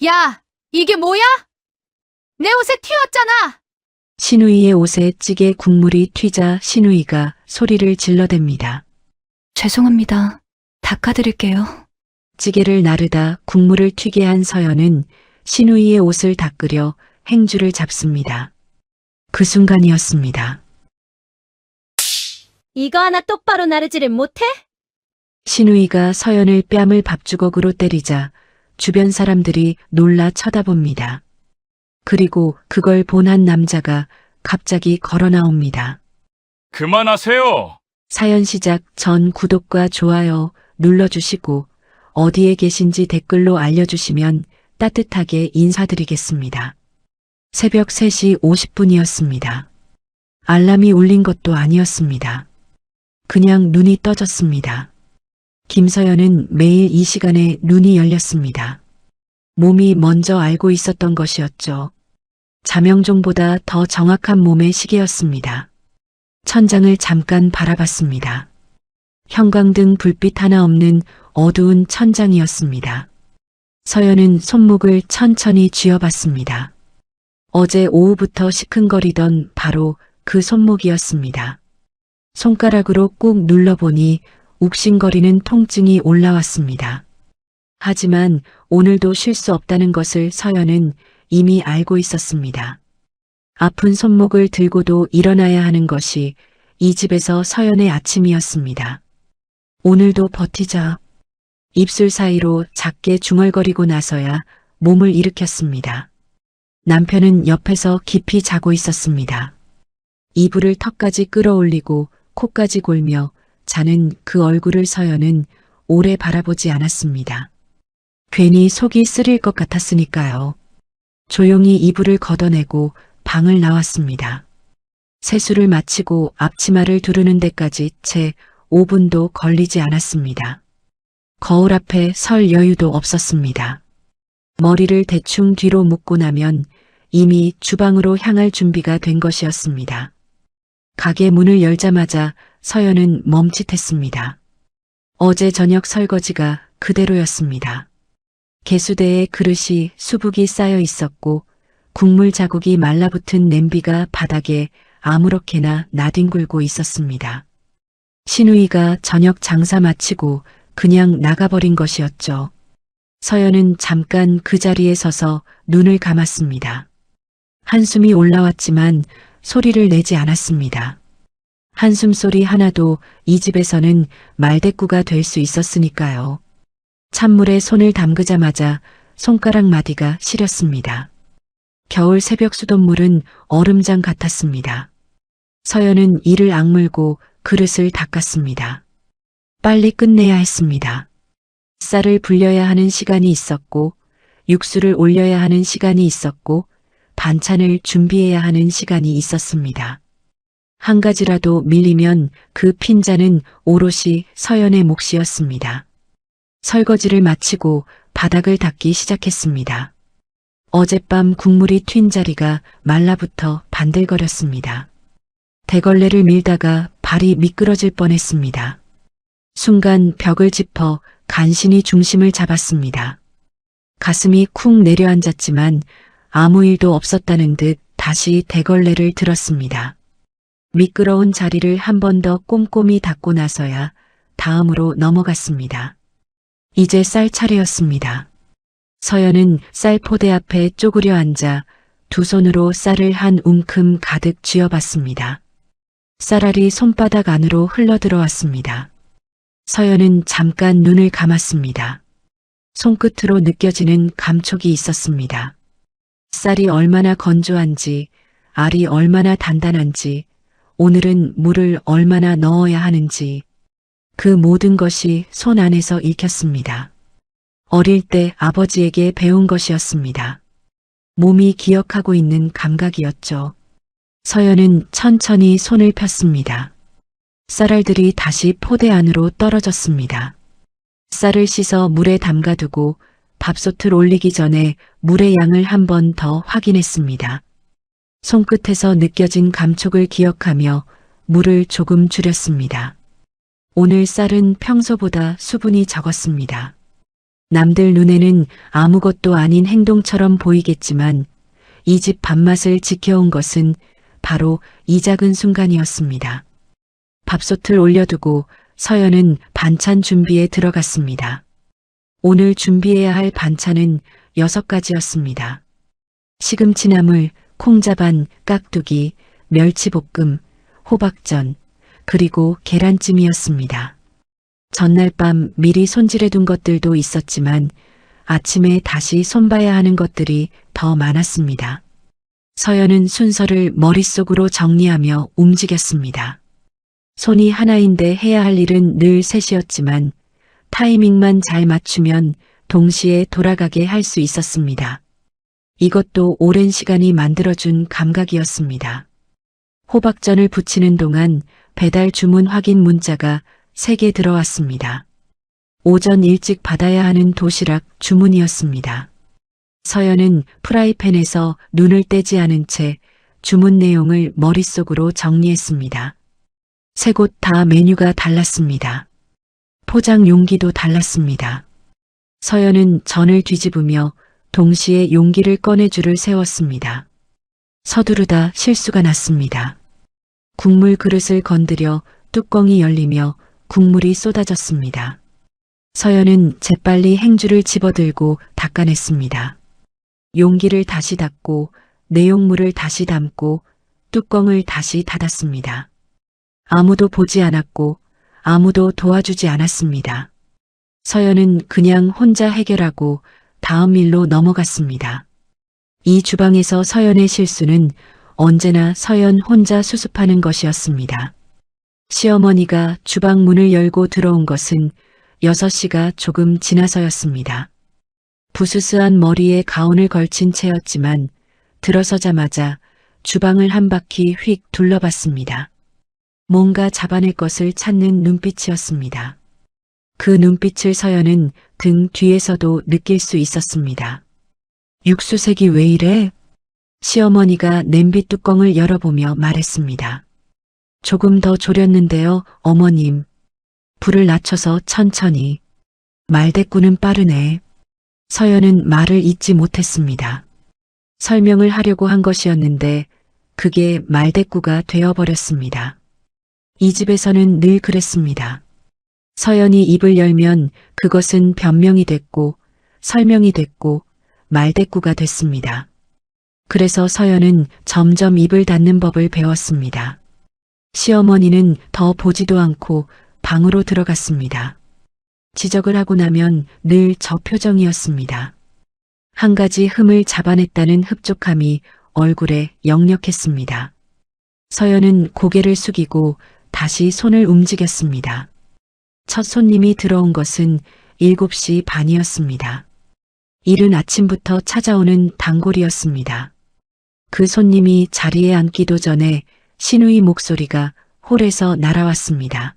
야, 이게 뭐야? 내 옷에 튀었잖아. 신우이의 옷에 찌개 국물이 튀자 신우이가 소리를 질러댑니다. 죄송합니다. 닦아드릴게요. 찌개를 나르다 국물을 튀게 한 서연은 신우이의 옷을 닦으려 행주를 잡습니다. 그 순간이었습니다. 이거 하나 똑바로 나르지를 못해? 신우이가 서연을 뺨을 밥주걱으로 때리자 주변 사람들이 놀라 쳐다봅니다. 그리고 그걸 본 한 남자가 갑자기 걸어 나옵니다. 그만하세요. 사연 시작 전 구독과 좋아요 눌러주시고 어디에 계신지 댓글로 알려주시면 따뜻하게 인사드리겠습니다. 새벽 3시 50분이었습니다. 알람이 울린 것도 아니었습니다. 그냥 눈이 떠졌습니다. 김서연은 매일 이 시간에 눈이 열렸습니다. 몸이 먼저 알고 있었던 것이었죠. 자명종보다 더 정확한 몸의 시계였습니다. 천장을 잠깐 바라봤습니다. 형광등 불빛 하나 없는 어두운 천장이었습니다. 서연은 손목을 천천히 쥐어봤습니다. 어제 오후부터 시큰거리던 바로 그 손목이었습니다. 손가락으로 꾹 눌러보니 욱신거리는 통증이 올라왔습니다. 하지만 오늘도 쉴 수 없다는 것을 서연은 이미 알고 있었습니다. 아픈 손목을 들고도 일어나야 하는 것이 이 집에서 서연의 아침이었습니다. 오늘도 버티자. 입술 사이로 작게 중얼거리고 나서야 몸을 일으켰습니다. 남편은 옆에서 깊이 자고 있었습니다. 이불을 턱까지 끌어올리고 코까지 골며 자는 그 얼굴을 서연은 오래 바라보지 않았습니다. 괜히 속이 쓰릴 것 같았으니까요. 조용히 이불을 걷어내고 방을 나왔습니다. 세수를 마치고 앞치마를 두르는 데까지 채 5분도 걸리지 않았습니다. 거울 앞에 설 여유도 없었습니다. 머리를 대충 뒤로 묶고 나면 이미 주방으로 향할 준비가 된 것이었습니다. 가게 문을 열자마자 서연은 멈칫했습니다. 어제 저녁 설거지가 그대로였습니다. 개수대에 그릇이 수북이 쌓여 있었고 국물 자국이 말라붙은 냄비가 바닥에 아무렇게나 나뒹굴고 있었습니다. 신우이가 저녁 장사 마치고 그냥 나가버린 것이었죠. 서연은 잠깐 그 자리에 서서 눈을 감았습니다. 한숨이 올라왔지만 소리를 내지 않았습니다. 한숨 소리 하나도 이 집에서는 말대꾸가 될 수 있었으니까요. 찬물에 손을 담그자마자 손가락 마디가 시렸습니다. 겨울 새벽 수돗물은 얼음장 같았습니다. 서연은 이를 악물고 그릇을 닦았습니다. 빨리 끝내야 했습니다. 쌀을 불려야 하는 시간이 있었고, 육수를 올려야 하는 시간이 있었고, 반찬을 준비해야 하는 시간이 있었습니다. 한 가지라도 밀리면 그 핀잔은 오롯이 서연의 몫이었습니다. 설거지를 마치고 바닥을 닦기 시작했습니다. 어젯밤 국물이 튄 자리가 말라붙어 반들거렸습니다. 대걸레를 밀다가 발이 미끄러질 뻔했습니다. 순간 벽을 짚어 간신히 중심을 잡았습니다. 가슴이 쿵 내려앉았지만 아무 일도 없었다는 듯 다시 대걸레를 들었습니다. 미끄러운 자리를 한 번 더 꼼꼼히 닦고 나서야 다음으로 넘어갔습니다. 이제 쌀 차례였습니다. 서연은 쌀 포대 앞에 쪼그려 앉아 두 손으로 쌀을 한 움큼 가득 쥐어봤습니다. 쌀알이 손바닥 안으로 흘러들어왔습니다. 서연은 잠깐 눈을 감았습니다. 손끝으로 느껴지는 감촉이 있었습니다. 쌀이 얼마나 건조한지, 알이 얼마나 단단한지, 오늘은 물을 얼마나 넣어야 하는지, 그 모든 것이 손 안에서 읽혔습니다. 어릴 때 아버지에게 배운 것이었습니다. 몸이 기억하고 있는 감각이었죠. 서연은 천천히 손을 폈습니다. 쌀알들이 다시 포대 안으로 떨어졌습니다. 쌀을 씻어 물에 담가두고 밥솥을 올리기 전에 물의 양을 한 번 더 확인했습니다. 손끝에서 느껴진 감촉을 기억하며 물을 조금 줄였습니다. 오늘 쌀은 평소보다 수분이 적었습니다. 남들 눈에는 아무것도 아닌 행동처럼 보이겠지만 이 집 밥맛을 지켜온 것은 바로 이 작은 순간이었습니다. 밥솥을 올려두고 서연은 반찬 준비에 들어갔습니다. 오늘 준비해야 할 반찬은 6가지였습니다. 시금치나물, 콩자반, 깍두기, 멸치볶음, 호박전, 그리고 계란찜이었습니다. 전날 밤 미리 손질해둔 것들도 있었지만 아침에 다시 손봐야 하는 것들이 더 많았습니다. 서연은 순서를 머릿속으로 정리하며 움직였습니다. 손이 하나인데 해야 할 일은 늘 셋이었지만 타이밍만 잘 맞추면 동시에 돌아가게 할 수 있었습니다. 이것도 오랜 시간이 만들어준 감각이었습니다. 호박전을 부치는 동안 배달 주문 확인 문자가 3개 들어왔습니다. 오전 일찍 받아야 하는 도시락 주문이었습니다. 서연은 프라이팬에서 눈을 떼지 않은 채 주문 내용을 머릿속으로 정리했습니다. 3곳 다 메뉴가 달랐습니다. 포장 용기도 달랐습니다. 서연은 전을 뒤집으며 동시에 용기를 꺼내 줄을 세웠습니다. 서두르다 실수가 났습니다. 국물 그릇을 건드려 뚜껑이 열리며 국물이 쏟아졌습니다. 서연은 재빨리 행주를 집어들고 닦아냈습니다. 용기를 다시 닫고 내용물을 다시 담고 뚜껑을 다시 닫았습니다. 아무도 보지 않았고 아무도 도와주지 않았습니다. 서연은 그냥 혼자 해결하고 다음 일로 넘어갔습니다. 이 주방에서 서연의 실수는 언제나 서연 혼자 수습하는 것이었습니다. 시어머니가 주방 문을 열고 들어온 것은 6시가 조금 지나서였습니다. 부스스한 머리에 가운을 걸친 채였지만 들어서자마자 주방을 한 바퀴 휙 둘러봤습니다. 뭔가 잡아낼 것을 찾는 눈빛이었습니다. 그 눈빛을 서연은 등 뒤에서도 느낄 수 있었습니다. 육수색이 왜 이래? 시어머니가 냄비 뚜껑을 열어보며 말했습니다. 조금 더 졸였는데요, 어머님. 불을 낮춰서 천천히. 말대꾸는 빠르네. 서연은 말을 잇지 못했습니다. 설명을 하려고 한 것이었는데 그게 말대꾸가 되어버렸습니다. 이 집에서는 늘 그랬습니다. 서연이 입을 열면 그것은 변명이 됐고 설명이 됐고 말대꾸가 됐습니다. 그래서 서연은 점점 입을 닫는 법을 배웠습니다. 시어머니는 더 보지도 않고 방으로 들어갔습니다. 지적을 하고 나면 늘 저 표정이었습니다. 한 가지 흠을 잡아냈다는 흡족함이 얼굴에 역력했습니다. 서연은 고개를 숙이고 다시 손을 움직였습니다. 첫 손님이 들어온 것은 7시 반이었습니다. 이른 아침부터 찾아오는 단골이었습니다. 그 손님이 자리에 앉기도 전에 신우이 목소리가 홀에서 날아왔습니다.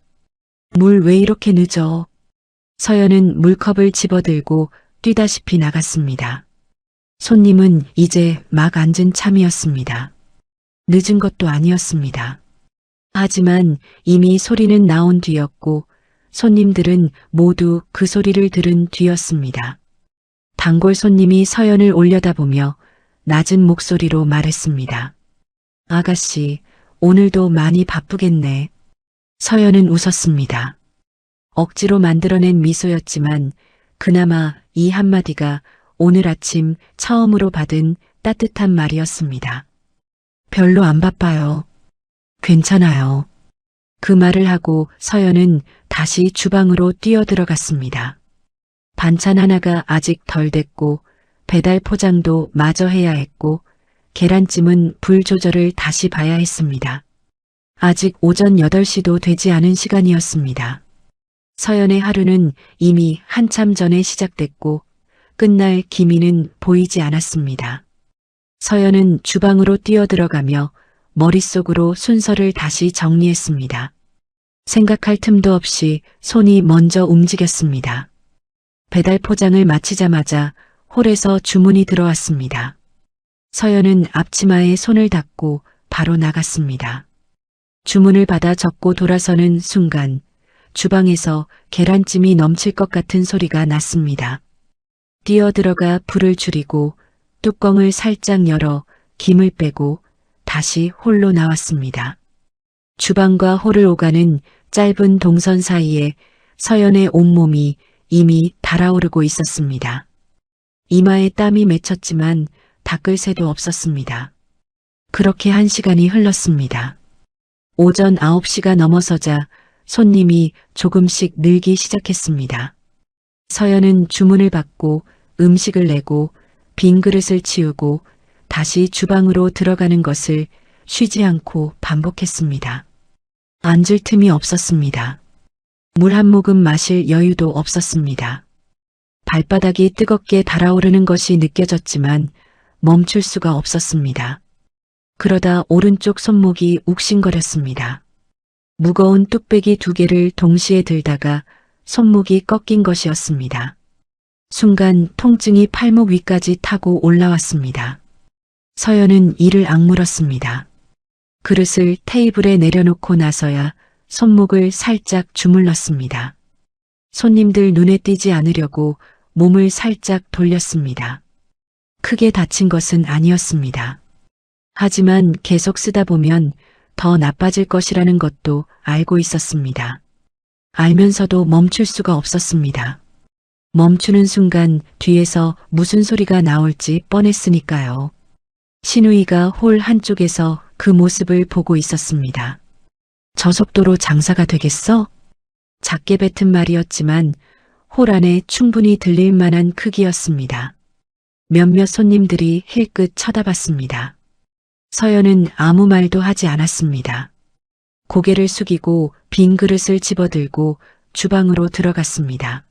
물 왜 이렇게 늦어? 서연은 물컵을 집어들고 뛰다시피 나갔습니다. 손님은 이제 막 앉은 참이었습니다. 늦은 것도 아니었습니다. 하지만 이미 소리는 나온 뒤였고 손님들은 모두 그 소리를 들은 뒤였습니다. 단골 손님이 서연을 올려다보며 낮은 목소리로 말했습니다. 아가씨, 오늘도 많이 바쁘겠네. 서연은 웃었습니다. 억지로 만들어낸 미소였지만 그나마 이 한마디가 오늘 아침 처음으로 받은 따뜻한 말이었습니다. 별로 안 바빠요. 괜찮아요. 그 말을 하고 서연은 다시 주방으로 뛰어들어갔습니다. 반찬 하나가 아직 덜 됐고 배달 포장도 마저 해야 했고 계란찜은 불 조절을 다시 봐야 했습니다. 아직 오전 8시도 되지 않은 시간이었습니다. 서연의 하루는 이미 한참 전에 시작됐고 끝날 기미는 보이지 않았습니다. 서연은 주방으로 뛰어들어가며 머릿속으로 순서를 다시 정리했습니다. 생각할 틈도 없이 손이 먼저 움직였습니다. 배달 포장을 마치자마자 홀에서 주문이 들어왔습니다. 서연은 앞치마에 손을 닦고 바로 나갔습니다. 주문을 받아 접고 돌아서는 순간 주방에서 계란찜이 넘칠 것 같은 소리가 났습니다. 뛰어들어가 불을 줄이고 뚜껑을 살짝 열어 김을 빼고 다시 홀로 나왔습니다. 주방과 홀을 오가는 짧은 동선 사이에 서연의 온몸이 이미 달아오르고 있었습니다. 이마에 땀이 맺혔지만 닦을 새도 없었습니다. 그렇게 1시간이 흘렀습니다. 오전 9시가 넘어서자 손님이 조금씩 늘기 시작했습니다. 서연은 주문을 받고 음식을 내고 빈 그릇을 치우고 다시 주방으로 들어가는 것을 쉬지 않고 반복했습니다. 앉을 틈이 없었습니다. 물 한 모금 마실 여유도 없었습니다. 발바닥이 뜨겁게 달아오르는 것이 느껴졌지만 멈출 수가 없었습니다. 그러다 오른쪽 손목이 욱신거렸습니다. 무거운 뚝배기 2개를 동시에 들다가 손목이 꺾인 것이었습니다. 순간 통증이 팔목 위까지 타고 올라왔습니다. 서연은 이를 악물었습니다. 그릇을 테이블에 내려놓고 나서야 손목을 살짝 주물렀습니다. 손님들 눈에 띄지 않으려고 몸을 살짝 돌렸습니다. 크게 다친 것은 아니었습니다. 하지만 계속 쓰다 보면 더 나빠질 것이라는 것도 알고 있었습니다. 알면서도 멈출 수가 없었습니다. 멈추는 순간 뒤에서 무슨 소리가 나올지 뻔했으니까요. 신우이가 홀 한쪽에서 그 모습을 보고 있었습니다. 저 속도로 장사가 되겠어? 작게 뱉은 말이었지만 홀 안에 충분히 들릴 만한 크기였습니다. 몇몇 손님들이 힐끗 쳐다봤습니다. 서연은 아무 말도 하지 않았습니다. 고개를 숙이고 빈 그릇을 집어들고 주방으로 들어갔습니다.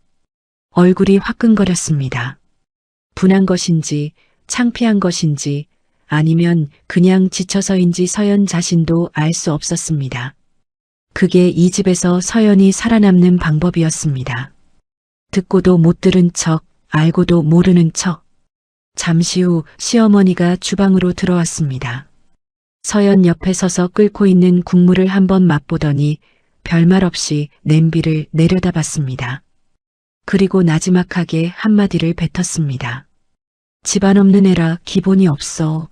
얼굴이 화끈거렸습니다. 분한 것인지 창피한 것인지 아니면 그냥 지쳐서인지 서연 자신도 알 수 없었습니다. 그게 이 집에서 서연이 살아남는 방법이었습니다. 듣고도 못 들은 척, 알고도 모르는 척. 잠시 후 시어머니가 주방으로 들어왔습니다. 서연 옆에 서서 끓고 있는 국물을 한번 맛보더니 별말 없이 냄비를 내려다봤습니다. 그리고 나지막하게 한마디를 뱉었습니다. 집안 없는 애라 기본이 없어.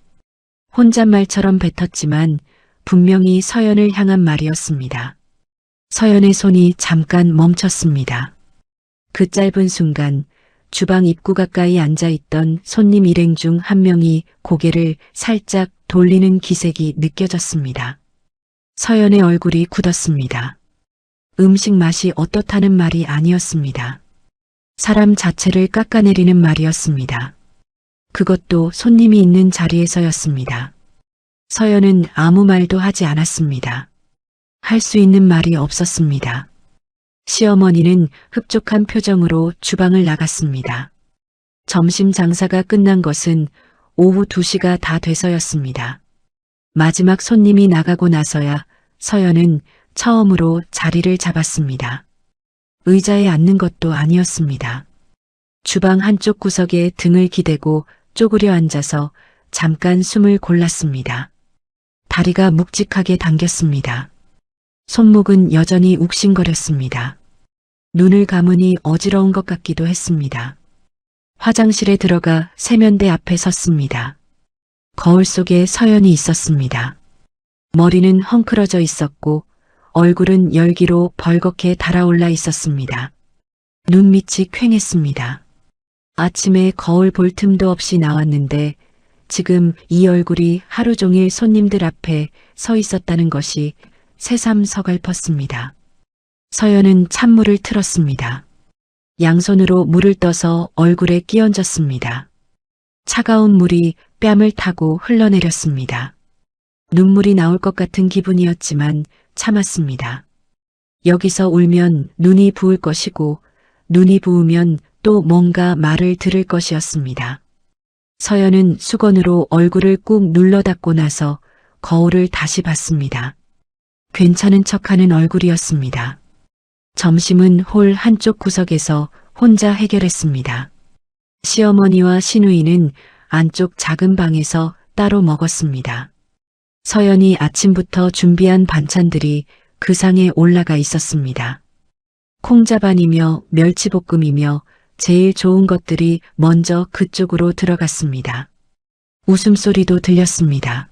혼잣말처럼 뱉었지만 분명히 서연을 향한 말이었습니다. 서연의 손이 잠깐 멈췄습니다. 그 짧은 순간 주방 입구 가까이 앉아있던 손님 일행 중 한 명이 고개를 살짝 돌리는 기색이 느껴졌습니다. 서연의 얼굴이 굳었습니다. 음식 맛이 어떻다는 말이 아니었습니다. 사람 자체를 깎아내리는 말이었습니다. 그것도 손님이 있는 자리에서였습니다. 서연은 아무 말도 하지 않았습니다. 할 수 있는 말이 없었습니다. 시어머니는 흡족한 표정으로 주방을 나갔습니다. 점심 장사가 끝난 것은 오후 2시가 다 돼서였습니다. 마지막 손님이 나가고 나서야 서연은 처음으로 자리를 잡았습니다. 의자에 앉는 것도 아니었습니다. 주방 한쪽 구석에 등을 기대고 쪼그려 앉아서 잠깐 숨을 골랐습니다. 다리가 묵직하게 당겼습니다. 손목은 여전히 욱신거렸습니다. 눈을 감으니 어지러운 것 같기도 했습니다. 화장실에 들어가 세면대 앞에 섰습니다. 거울 속에 서연이 있었습니다. 머리는 헝클어져 있었고 얼굴은 열기로 벌겋게 달아올라 있었습니다. 눈밑이 퀭했습니다. 아침에 거울 볼 틈도 없이 나왔는데 지금 이 얼굴이 하루 종일 손님들 앞에 서 있었다는 것이 새삼 서글펐습니다. 서연은 찬물을 틀었습니다. 양손으로 물을 떠서 얼굴에 끼얹었습니다. 차가운 물이 뺨을 타고 흘러내렸습니다. 눈물이 나올 것 같은 기분이었지만 참았습니다. 여기서 울면 눈이 부을 것이고 눈이 부으면 또 뭔가 말을 들을 것이었습니다. 서연은 수건으로 얼굴을 꾹 눌러 닦고 나서 거울을 다시 봤습니다. 괜찮은 척하는 얼굴이었습니다. 점심은 홀 한쪽 구석에서 혼자 해결했습니다. 시어머니와 시누이는 안쪽 작은 방에서 따로 먹었습니다. 서연이 아침부터 준비한 반찬들이 그 상에 올라가 있었습니다. 콩자반이며 멸치볶음이며 제일 좋은 것들이 먼저 그쪽으로 들어갔습니다. 웃음소리도 들렸습니다.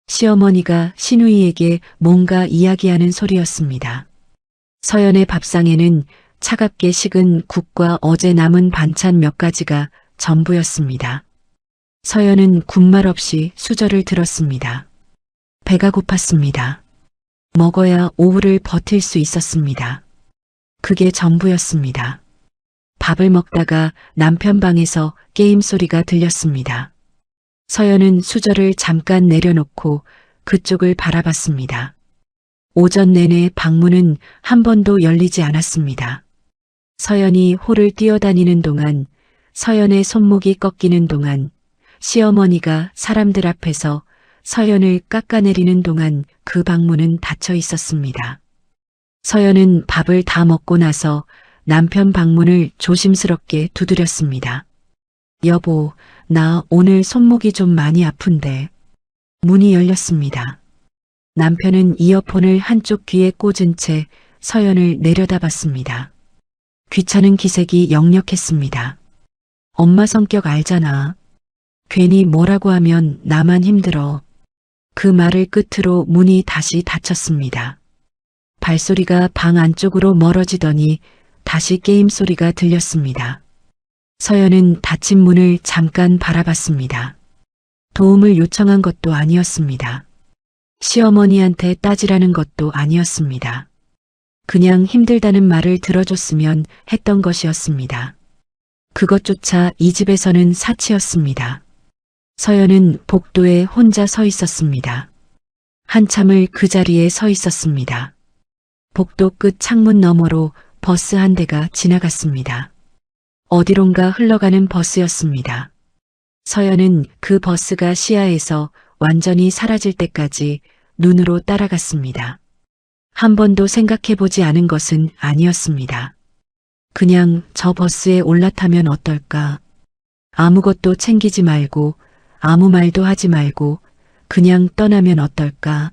시어머니가 신우이에게 뭔가 이야기하는 소리였습니다. 서연의 밥상에는 차갑게 식은 국과 어제 남은 반찬 몇 가지가 전부였습니다. 서연은 군말 없이 수저를 들었습니다. 배가 고팠습니다. 먹어야 오후를 버틸 수 있었습니다. 그게 전부였습니다. 밥을 먹다가 남편 방에서 게임 소리가 들렸습니다. 서연은 수저를 잠깐 내려놓고 그쪽을 바라봤습니다. 오전 내내 방문은 한 번도 열리지 않았습니다. 서연이 홀을 뛰어다니는 동안, 서연의 손목이 꺾이는 동안, 시어머니가 사람들 앞에서 서연을 깎아내리는 동안 그 방문은 닫혀 있었습니다. 서연은 밥을 다 먹고 나서 남편 방문을 조심스럽게 두드렸습니다. 여보, 나 오늘 손목이 좀 많이 아픈데. 문이 열렸습니다. 남편은 이어폰을 한쪽 귀에 꽂은 채 서연을 내려다봤습니다. 귀찮은 기색이 역력했습니다. 엄마 성격 알잖아. 괜히 뭐라고 하면 나만 힘들어. 그 말을 끝으로 문이 다시 닫혔습니다. 발소리가 방 안쪽으로 멀어지더니 다시 게임 소리가 들렸습니다. 서연은 닫힌 문을 잠깐 바라봤습니다. 도움을 요청한 것도 아니었습니다. 시어머니한테 따지라는 것도 아니었습니다. 그냥 힘들다는 말을 들어줬으면 했던 것이었습니다. 그것조차 이 집에서는 사치였습니다. 서연은 복도에 혼자 서 있었습니다. 한참을 그 자리에 서 있었습니다. 복도 끝 창문 너머로 버스 한 대가 지나갔습니다. 어디론가 흘러가는 버스였습니다. 서연은 그 버스가 시야에서 완전히 사라질 때까지 눈으로 따라갔습니다. 한 번도 생각해보지 않은 것은 아니었습니다. 그냥 저 버스에 올라타면 어떨까? 아무것도 챙기지 말고 아무 말도 하지 말고 그냥 떠나면 어떨까?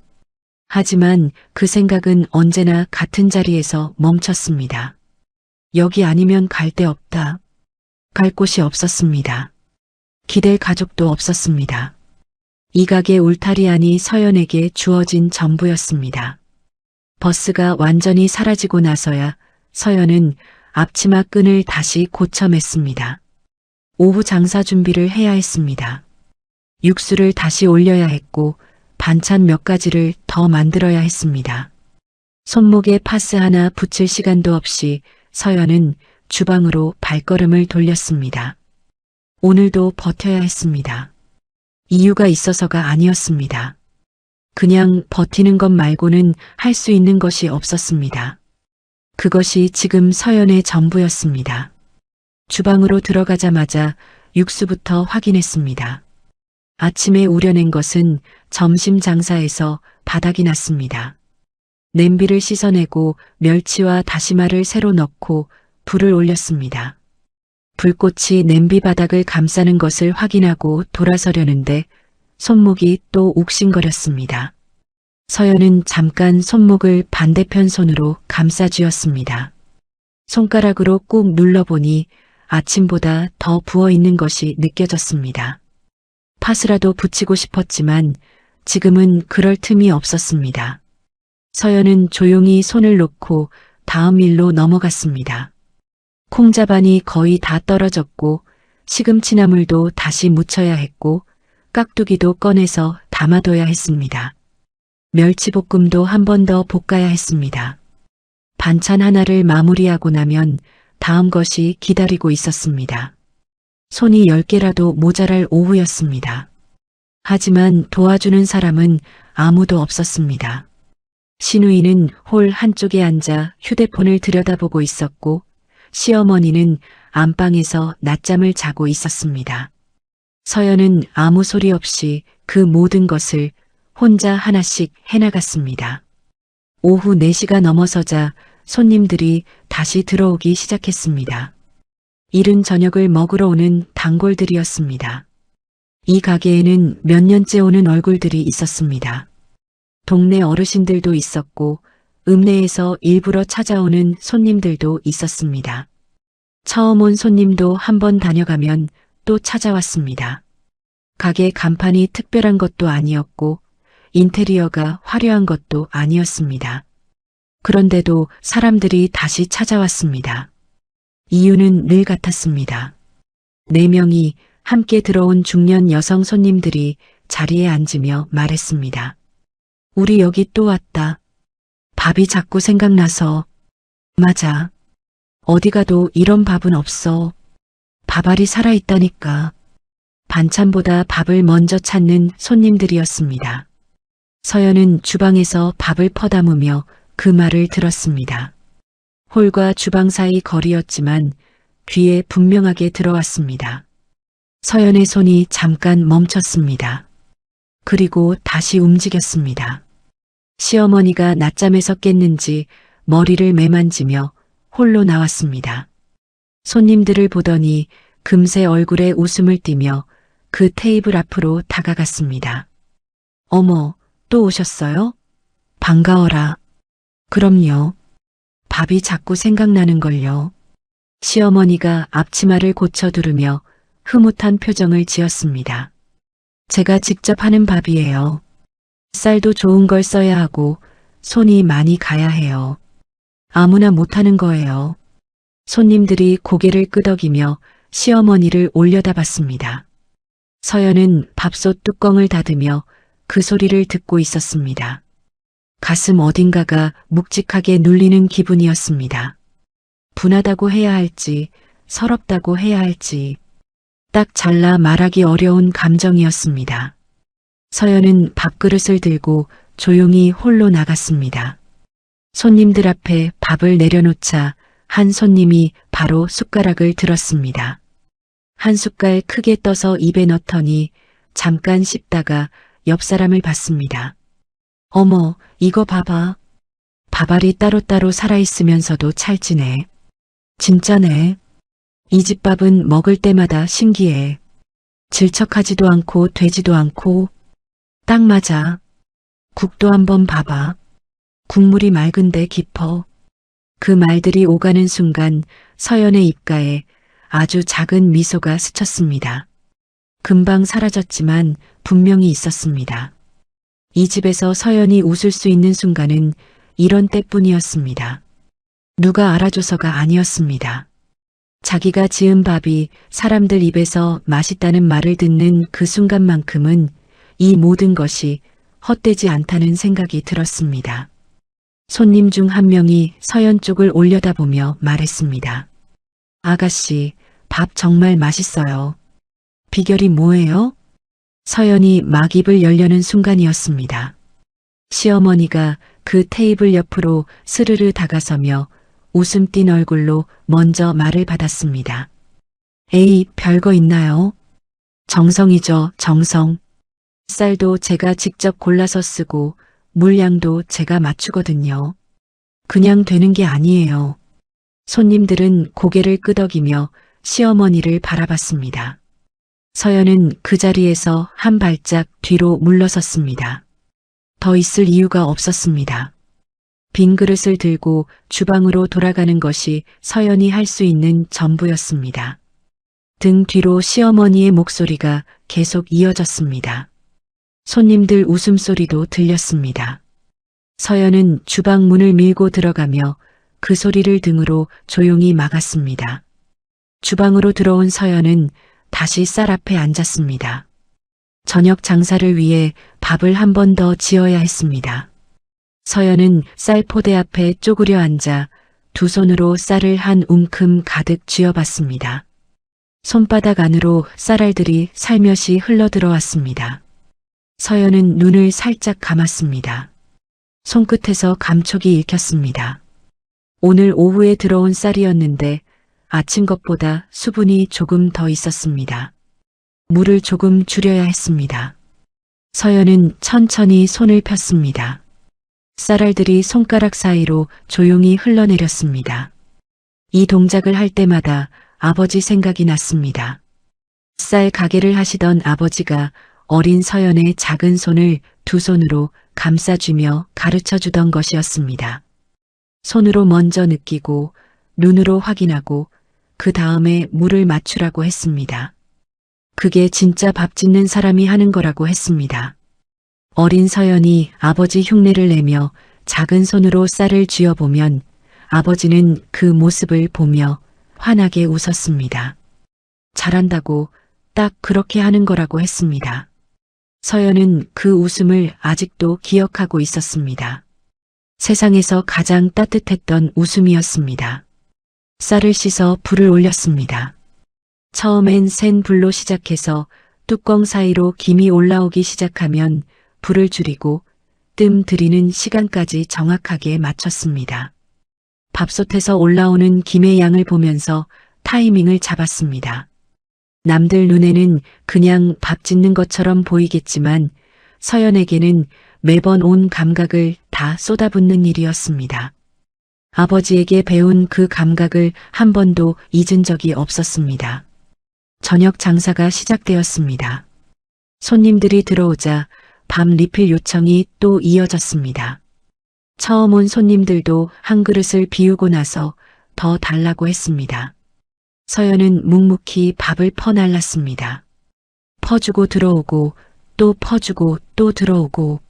하지만 그 생각은 언제나 같은 자리에서 멈췄습니다. 여기 아니면 갈 데 없다. 갈 곳이 없었습니다. 기댈 가족도 없었습니다. 이 가게 울타리 안이 서연에게 주어진 전부였습니다. 버스가 완전히 사라지고 나서야 서연은 앞치마 끈을 다시 고쳐 맸습니다. 오후 장사 준비를 해야 했습니다. 육수를 다시 올려야 했고 반찬 몇 가지를 더 만들어야 했습니다. 손목에 파스 하나 붙일 시간도 없이 서연은 주방으로 발걸음을 돌렸습니다. 오늘도 버텨야 했습니다. 이유가 있어서가 아니었습니다. 그냥 버티는 것 말고는 할 수 있는 것이 없었습니다. 그것이 지금 서연의 전부였습니다. 주방으로 들어가자마자 육수부터 확인했습니다. 아침에 우려낸 것은 점심 장사에서 바닥이 났습니다. 냄비를 씻어내고 멸치와 다시마를 새로 넣고 불을 올렸습니다. 불꽃이 냄비 바닥을 감싸는 것을 확인하고 돌아서려는데 손목이 또 욱신거렸습니다. 서연은 잠깐 손목을 반대편 손으로 감싸쥐었습니다. 손가락으로 꾹 눌러보니 아침보다 더 부어있는 것이 느껴졌습니다. 팥이라도 붙이고 싶었지만 지금은 그럴 틈이 없었습니다. 서연은 조용히 손을 놓고 다음 일로 넘어갔습니다. 콩자반이 거의 다 떨어졌고 시금치나물도 다시 무쳐야 했고 깍두기도 꺼내서 담아둬야 했습니다. 멸치볶음도 한 번 더 볶아야 했습니다. 반찬 하나를 마무리하고 나면 다음 것이 기다리고 있었습니다. 손이 10개라도 모자랄 오후였습니다. 하지만 도와주는 사람은 아무도 없었습니다. 신우이는 홀 한쪽에 앉아 휴대폰을 들여다보고 있었고 시어머니는 안방에서 낮잠을 자고 있었습니다. 서연은 아무 소리 없이 그 모든 것을 혼자 하나씩 해나갔습니다. 오후 4시가 넘어서자 손님들이 다시 들어오기 시작했습니다. 이른 저녁을 먹으러 오는 단골들이었습니다. 이 가게에는 몇 년째 오는 얼굴들이 있었습니다. 동네 어르신들도 있었고 읍내에서 일부러 찾아오는 손님들도 있었습니다. 처음 온 손님도 한 번 다녀가면 또 찾아왔습니다. 가게 간판이 특별한 것도 아니었고 인테리어가 화려한 것도 아니었습니다. 그런데도 사람들이 다시 찾아왔습니다. 이유는 늘 같았습니다. 4명이 함께 들어온 중년 여성 손님들이 자리에 앉으며 말했습니다. 우리 여기 또 왔다. 밥이 자꾸 생각나서. 맞아. 어디 가도 이런 밥은 없어. 밥알이 살아있다니까. 반찬보다 밥을 먼저 찾는 손님들이었습니다. 서연은 주방에서 밥을 퍼담으며 그 말을 들었습니다. 홀과 주방 사이 거리였지만 귀에 분명하게 들어왔습니다. 서연의 손이 잠깐 멈췄습니다. 그리고 다시 움직였습니다. 시어머니가 낮잠에서 깼는지 머리를 매만지며 홀로 나왔습니다. 손님들을 보더니 금세 얼굴에 웃음을 띠며 그 테이블 앞으로 다가갔습니다. 어머, 또 오셨어요? 반가워라. 그럼요. 밥이 자꾸 생각나는걸요. 시어머니가 앞치마를 고쳐 두르며 흐뭇한 표정을 지었습니다. 제가 직접 하는 밥이에요. 쌀도 좋은 걸 써야 하고 손이 많이 가야 해요. 아무나 못하는 거예요. 손님들이 고개를 끄덕이며 시어머니를 올려다봤습니다. 서연은 밥솥 뚜껑을 닫으며 그 소리를 듣고 있었습니다. 가슴 어딘가가 묵직하게 눌리는 기분이었습니다. 분하다고 해야 할지, 서럽다고 해야 할지, 딱 잘라 말하기 어려운 감정이었습니다. 서연은 밥그릇을 들고 조용히 홀로 나갔습니다. 손님들 앞에 밥을 내려놓자 한 손님이 바로 숟가락을 들었습니다. 한 숟갈 크게 떠서 입에 넣더니 잠깐 씹다가 옆 사람을 봤습니다. 어머, 이거 봐봐. 밥알이 따로따로 살아있으면서도 찰지네. 진짜네. 이 집 밥은 먹을 때마다 신기해. 질척하지도 않고 되지도 않고 딱 맞아. 국도 한번 봐봐. 국물이 맑은데 깊어. 그 말들이 오가는 순간 서연의 입가에 아주 작은 미소가 스쳤습니다. 금방 사라졌지만 분명히 있었습니다. 이 집에서 서연이 웃을 수 있는 순간은 이런 때뿐이었습니다. 누가 알아줘서가 아니었습니다. 자기가 지은 밥이 사람들 입에서 맛있다는 말을 듣는 그 순간만큼은 이 모든 것이 헛되지 않다는 생각이 들었습니다. 손님 중 한 명이 서연 쪽을 올려다보며 말했습니다. 아가씨, 밥 정말 맛있어요. 비결이 뭐예요? 서연이 막 입을 열려는 순간이었습니다. 시어머니가 그 테이블 옆으로 스르르 다가서며 웃음 띤 얼굴로 먼저 말을 받았습니다. 에이, 별거 있나요? 정성이죠, 정성. 쌀도 제가 직접 골라서 쓰고 물량도 제가 맞추거든요. 그냥 되는 게 아니에요. 손님들은 고개를 끄덕이며 시어머니를 바라봤습니다. 서연은 그 자리에서 한 발짝 뒤로 물러섰습니다. 더 있을 이유가 없었습니다. 빈 그릇을 들고 주방으로 돌아가는 것이 서연이 할 수 있는 전부였습니다. 등 뒤로 시어머니의 목소리가 계속 이어졌습니다. 손님들 웃음소리도 들렸습니다. 서연은 주방 문을 밀고 들어가며 그 소리를 등으로 조용히 막았습니다. 주방으로 들어온 서연은 다시 쌀 앞에 앉았습니다. 저녁 장사를 위해 밥을 한 번 더 지어야 했습니다. 서연은 쌀 포대 앞에 쪼그려 앉아 두 손으로 쌀을 한 움큼 가득 쥐어봤습니다. 손바닥 안으로 쌀알들이 살며시 흘러들어왔습니다. 서연은 눈을 살짝 감았습니다. 손끝에서 감촉이 읽혔습니다. 오늘 오후에 들어온 쌀이었는데 아침 것보다 수분이 조금 더 있었습니다. 물을 조금 줄여야 했습니다. 서연은 천천히 손을 폈습니다. 쌀알들이 손가락 사이로 조용히 흘러내렸습니다. 이 동작을 할 때마다 아버지 생각이 났습니다. 쌀 가게를 하시던 아버지가 어린 서연의 작은 손을 두 손으로 감싸주며 가르쳐주던 것이었습니다. 손으로 먼저 느끼고 눈으로 확인하고 그 다음에 물을 맞추라고 했습니다. 그게 진짜 밥 짓는 사람이 하는 거라고 했습니다. 어린 서연이 아버지 흉내를 내며 작은 손으로 쌀을 쥐어보면 아버지는 그 모습을 보며 환하게 웃었습니다. 잘한다고, 딱 그렇게 하는 거라고 했습니다. 서연은 그 웃음을 아직도 기억하고 있었습니다. 세상에서 가장 따뜻했던 웃음이었습니다. 쌀을 씻어 불을 올렸습니다. 처음엔 센 불로 시작해서 뚜껑 사이로 김이 올라오기 시작하면 불을 줄이고 뜸 들이는 시간까지 정확하게 맞췄습니다. 밥솥에서 올라오는 김의 양을 보면서 타이밍을 잡았습니다. 남들 눈에는 그냥 밥 짓는 것처럼 보이겠지만 서연에게는 매번 온 감각을 다 쏟아붓는 일이었습니다. 아버지에게 배운 그 감각을 한 번도 잊은 적이 없었습니다. 저녁 장사가 시작되었습니다. 손님들이 들어오자 밥 리필 요청이 또 이어졌습니다. 처음 온 손님들도 한 그릇을 비우고 나서 더 달라고 했습니다. 서연은 묵묵히 밥을 퍼날랐습니다. 퍼주고 들어오고 또 퍼주고 또 들어오고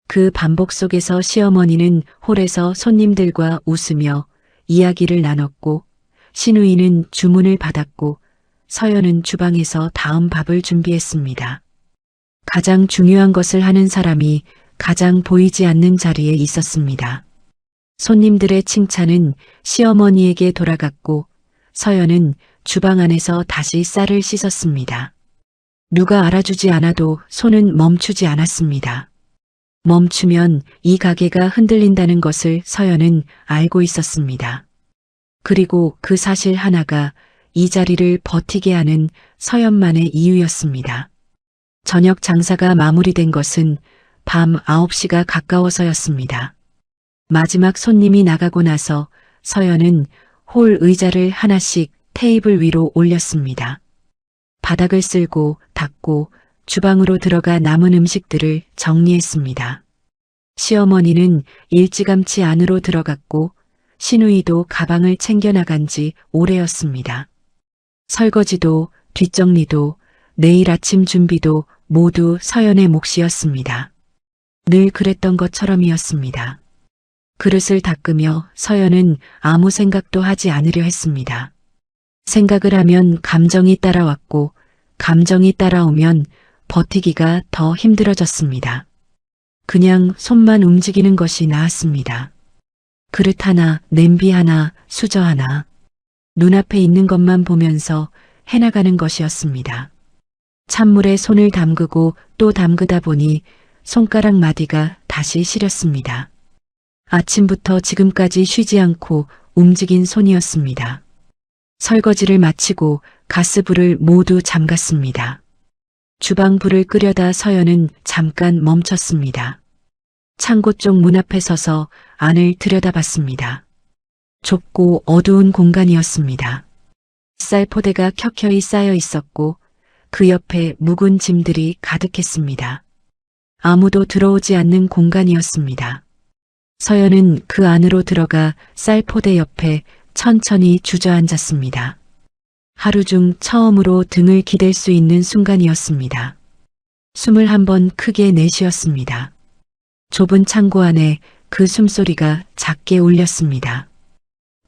그 반복 속에서 시어머니는 홀에서 손님들과 웃으며 이야기를 나눴고 시누이는 주문을 받았고 서연은 주방에서 다음 밥을 준비했습니다. 가장 중요한 것을 하는 사람이 가장 보이지 않는 자리에 있었습니다. 손님들의 칭찬은 시어머니에게 돌아갔고 서연은 주방 안에서 다시 쌀을 씻었습니다. 누가 알아주지 않아도 손은 멈추지 않았습니다. 멈추면 이 가게가 흔들린다는 것을 서연은 알고 있었습니다. 그리고 그 사실 하나가 이 자리를 버티게 하는 서연만의 이유였습니다. 저녁 장사가 마무리된 것은 밤 9시가 가까워서였습니다. 마지막 손님이 나가고 나서 서연은 홀 의자를 하나씩 테이블 위로 올렸습니다. 바닥을 쓸고 닦고 주방으로 들어가 남은 음식들을 정리했습니다. 시어머니는 일찌감치 안으로 들어갔고 시누이도 가방을 챙겨나간 지 오래였습니다. 설거지도 뒷정리도 내일 아침 준비도 모두 서연의 몫이었습니다. 늘 그랬던 것처럼이었습니다. 그릇을 닦으며 서연은 아무 생각도 하지 않으려 했습니다. 생각을 하면 감정이 따라왔고 감정이 따라오면 버티기가 더 힘들어졌습니다. 그냥 손만 움직이는 것이 나았습니다. 그릇 하나, 냄비 하나, 수저 하나. 눈앞에 있는 것만 보면서 해나가는 것이었습니다. 찬물에 손을 담그고 또 담그다 보니 손가락 마디가 다시 시렸습니다. 아침부터 지금까지 쉬지 않고 움직인 손이었습니다. 설거지를 마치고 가스불을 모두 잠갔습니다. 주방 불을 끄려다 서연은 잠깐 멈췄습니다. 창고 쪽 문 앞에 서서 안을 들여다봤습니다. 좁고 어두운 공간이었습니다. 쌀 포대가 켜켜이 쌓여 있었고 그 옆에 묵은 짐들이 가득했습니다. 아무도 들어오지 않는 공간이었습니다. 서연은 그 안으로 들어가 쌀 포대 옆에 천천히 주저앉았습니다. 하루 중 처음으로 등을 기댈 수 있는 순간이었습니다. 숨을 한번 크게 내쉬었습니다. 좁은 창고 안에 그 숨소리가 작게 울렸습니다.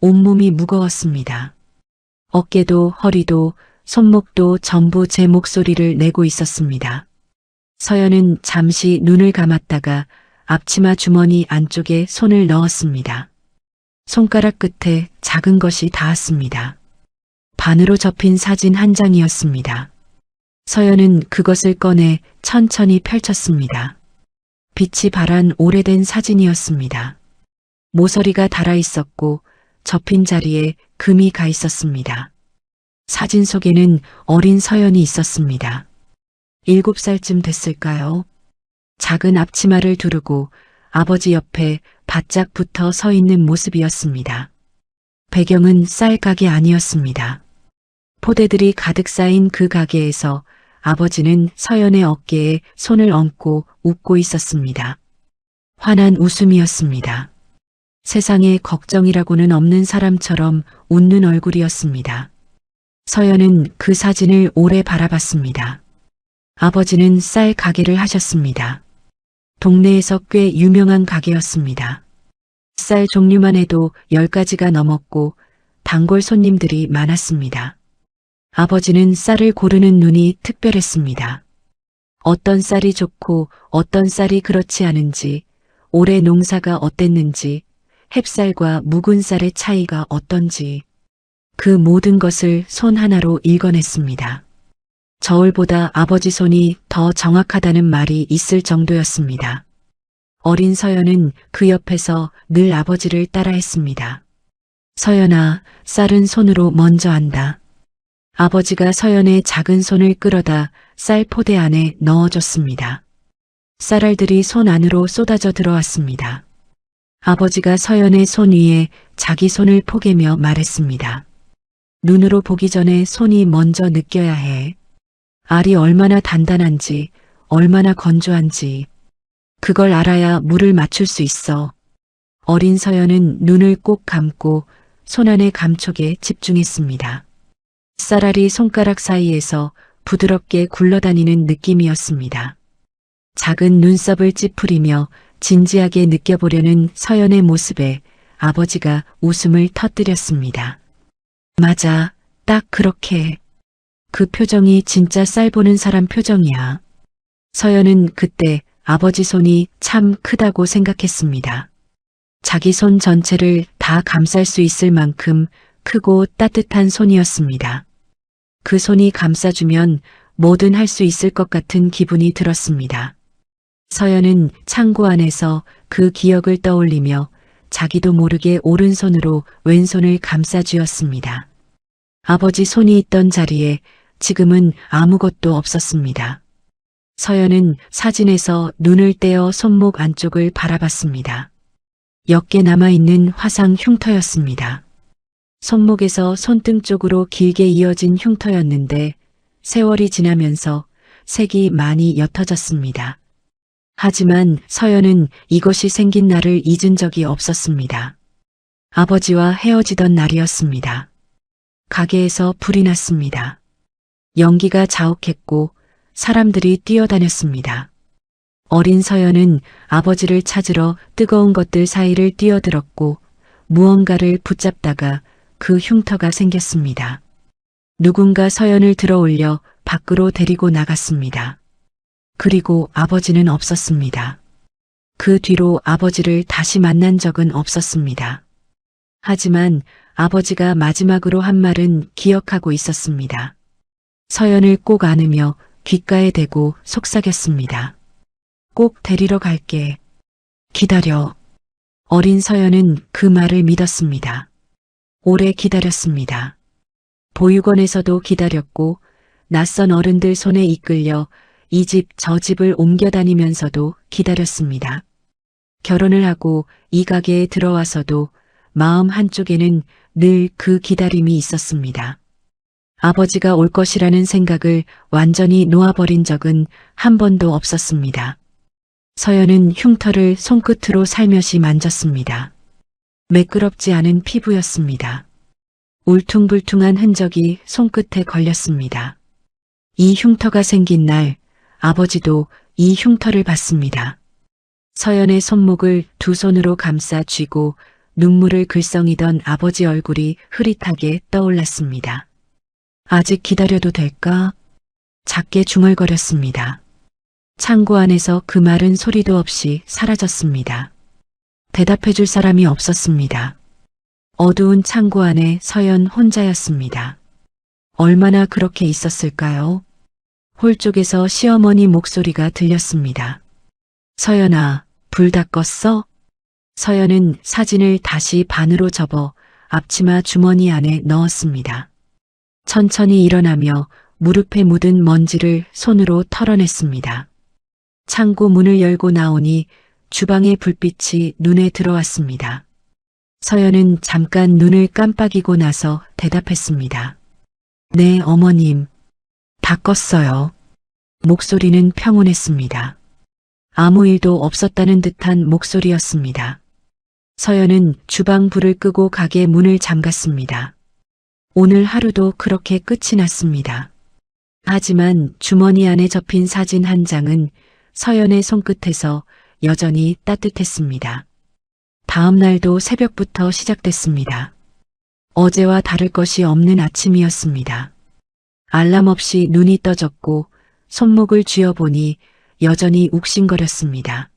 온몸이 무거웠습니다. 어깨도 허리도 손목도 전부 제 목소리를 내고 있었습니다. 서연은 잠시 눈을 감았다가 앞치마 주머니 안쪽에 손을 넣었습니다. 손가락 끝에 작은 것이 닿았습니다. 반으로 접힌 사진 한 장이었습니다. 서연은 그것을 꺼내 천천히 펼쳤습니다. 빛이 발한 오래된 사진이었습니다. 모서리가 달아 있었고 접힌 자리에 금이 가 있었습니다. 사진 속에는 어린 서연이 있었습니다. 7살쯤 됐을까요? 작은 앞치마를 두르고 아버지 옆에 바짝 붙어 서 있는 모습이었습니다. 배경은 쌀 가게 아니었습니다. 포대들이 가득 쌓인 그 가게에서 아버지는 서연의 어깨에 손을 얹고 웃고 있었습니다. 환한 웃음이었습니다. 세상에 걱정이라고는 없는 사람처럼 웃는 얼굴이었습니다. 서연은 그 사진을 오래 바라봤습니다. 아버지는 쌀 가게를 하셨습니다. 동네에서 꽤 유명한 가게였습니다. 쌀 종류만 해도 10가지가 넘었고 단골 손님들이 많았습니다. 아버지는 쌀을 고르는 눈이 특별했습니다. 어떤 쌀이 좋고 어떤 쌀이 그렇지 않은지, 올해 농사가 어땠는지, 햅쌀과 묵은 쌀의 차이가 어떤지, 그 모든 것을 손 하나로 읽어냈습니다. 저울보다 아버지 손이 더 정확하다는 말이 있을 정도였습니다. 어린 서연은 그 옆에서 늘 아버지를 따라했습니다. 서연아, 쌀은 손으로 먼저 한다. 아버지가 서연의 작은 손을 끌어다 쌀 포대 안에 넣어줬습니다. 쌀알들이 손 안으로 쏟아져 들어왔습니다. 아버지가 서연의 손 위에 자기 손을 포개며 말했습니다. 눈으로 보기 전에 손이 먼저 느껴야 해. 알이 얼마나 단단한지, 얼마나 건조한지, 그걸 알아야 물을 맞출 수 있어. 어린 서연은 눈을 꼭 감고 손 안의 감촉에 집중했습니다. 쌀알이 손가락 사이에서 부드럽게 굴러다니는 느낌이었습니다. 작은 눈썹을 찌푸리며 진지하게 느껴보려는 서연의 모습에 아버지가 웃음을 터뜨렸습니다. 맞아, 딱 그렇게. 그 표정이 진짜 쌀 보는 사람 표정이야. 서연은 그때 아버지 손이 참 크다고 생각했습니다. 자기 손 전체를 다 감쌀 수 있을 만큼 크고 따뜻한 손이었습니다. 그 손이 감싸주면 뭐든 할 수 있을 것 같은 기분이 들었습니다. 서연은 창고 안에서 그 기억을 떠올리며 자기도 모르게 오른손으로 왼손을 감싸쥐었습니다. 아버지 손이 있던 자리에 지금은 아무것도 없었습니다. 서연은 사진에서 눈을 떼어 손목 안쪽을 바라봤습니다. 옅게 남아있는 화상 흉터였습니다. 손목에서 손등 쪽으로 길게 이어진 흉터였는데 세월이 지나면서 색이 많이 옅어졌습니다. 하지만 서연은 이것이 생긴 날을 잊은 적이 없었습니다. 아버지와 헤어지던 날이었습니다. 가게에서 불이 났습니다. 연기가 자욱했고 사람들이 뛰어다녔습니다. 어린 서연은 아버지를 찾으러 뜨거운 것들 사이를 뛰어들었고 무언가를 붙잡다가 그 흉터가 생겼습니다. 누군가 서연을 들어올려 밖으로 데리고 나갔습니다. 그리고 아버지는 없었습니다. 그 뒤로 아버지를 다시 만난 적은 없었습니다. 하지만 아버지가 마지막으로 한 말은 기억하고 있었습니다. 서연을 꼭 안으며 귓가에 대고 속삭였습니다. 꼭 데리러 갈게. 기다려. 어린 서연은 그 말을 믿었습니다. 오래 기다렸습니다. 보육원에서도 기다렸고 낯선 어른들 손에 이끌려 이 집 저 집을 옮겨 다니면서도 기다렸습니다. 결혼을 하고 이 가게에 들어와서도 마음 한쪽에는 늘 그 기다림이 있었습니다. 아버지가 올 것이라는 생각을 완전히 놓아버린 적은 한 번도 없었습니다. 서연은 흉터를 손끝으로 살며시 만졌습니다. 매끄럽지 않은 피부였습니다. 울퉁불퉁한 흔적이 손끝에 걸렸습니다. 이 흉터가 생긴 날 아버지도 이 흉터를 봤습니다. 서연의 손목을 두 손으로 감싸 쥐고 눈물을 글썽이던 아버지 얼굴이 흐릿하게 떠올랐습니다. 아직 기다려도 될까? 작게 중얼거렸습니다. 창고 안에서 그 말은 소리도 없이 사라졌습니다. 대답해줄 사람이 없었습니다. 어두운 창고 안에 서연 혼자였습니다. 얼마나 그렇게 있었을까요? 홀 쪽에서 시어머니 목소리가 들렸습니다. 서연아, 불 다 껐어? 서연은 사진을 다시 반으로 접어 앞치마 주머니 안에 넣었습니다. 천천히 일어나며 무릎에 묻은 먼지를 손으로 털어냈습니다. 창고 문을 열고 나오니 주방의 불빛이 눈에 들어왔습니다. 서연은 잠깐 눈을 깜빡이고 나서 대답했습니다. 네, 어머님. 다 껐어요. 목소리는 평온했습니다. 아무 일도 없었다는 듯한 목소리였습니다. 서연은 주방 불을 끄고 가게 문을 잠갔습니다. 오늘 하루도 그렇게 끝이 났습니다. 하지만 주머니 안에 접힌 사진 한 장은 서연의 손끝에서 여전히 따뜻했습니다. 다음 날도 새벽부터 시작됐습니다. 어제와 다를 것이 없는 아침이었습니다. 알람 없이 눈이 떠졌고 손목을 쥐어보니 여전히 욱신거렸습니다.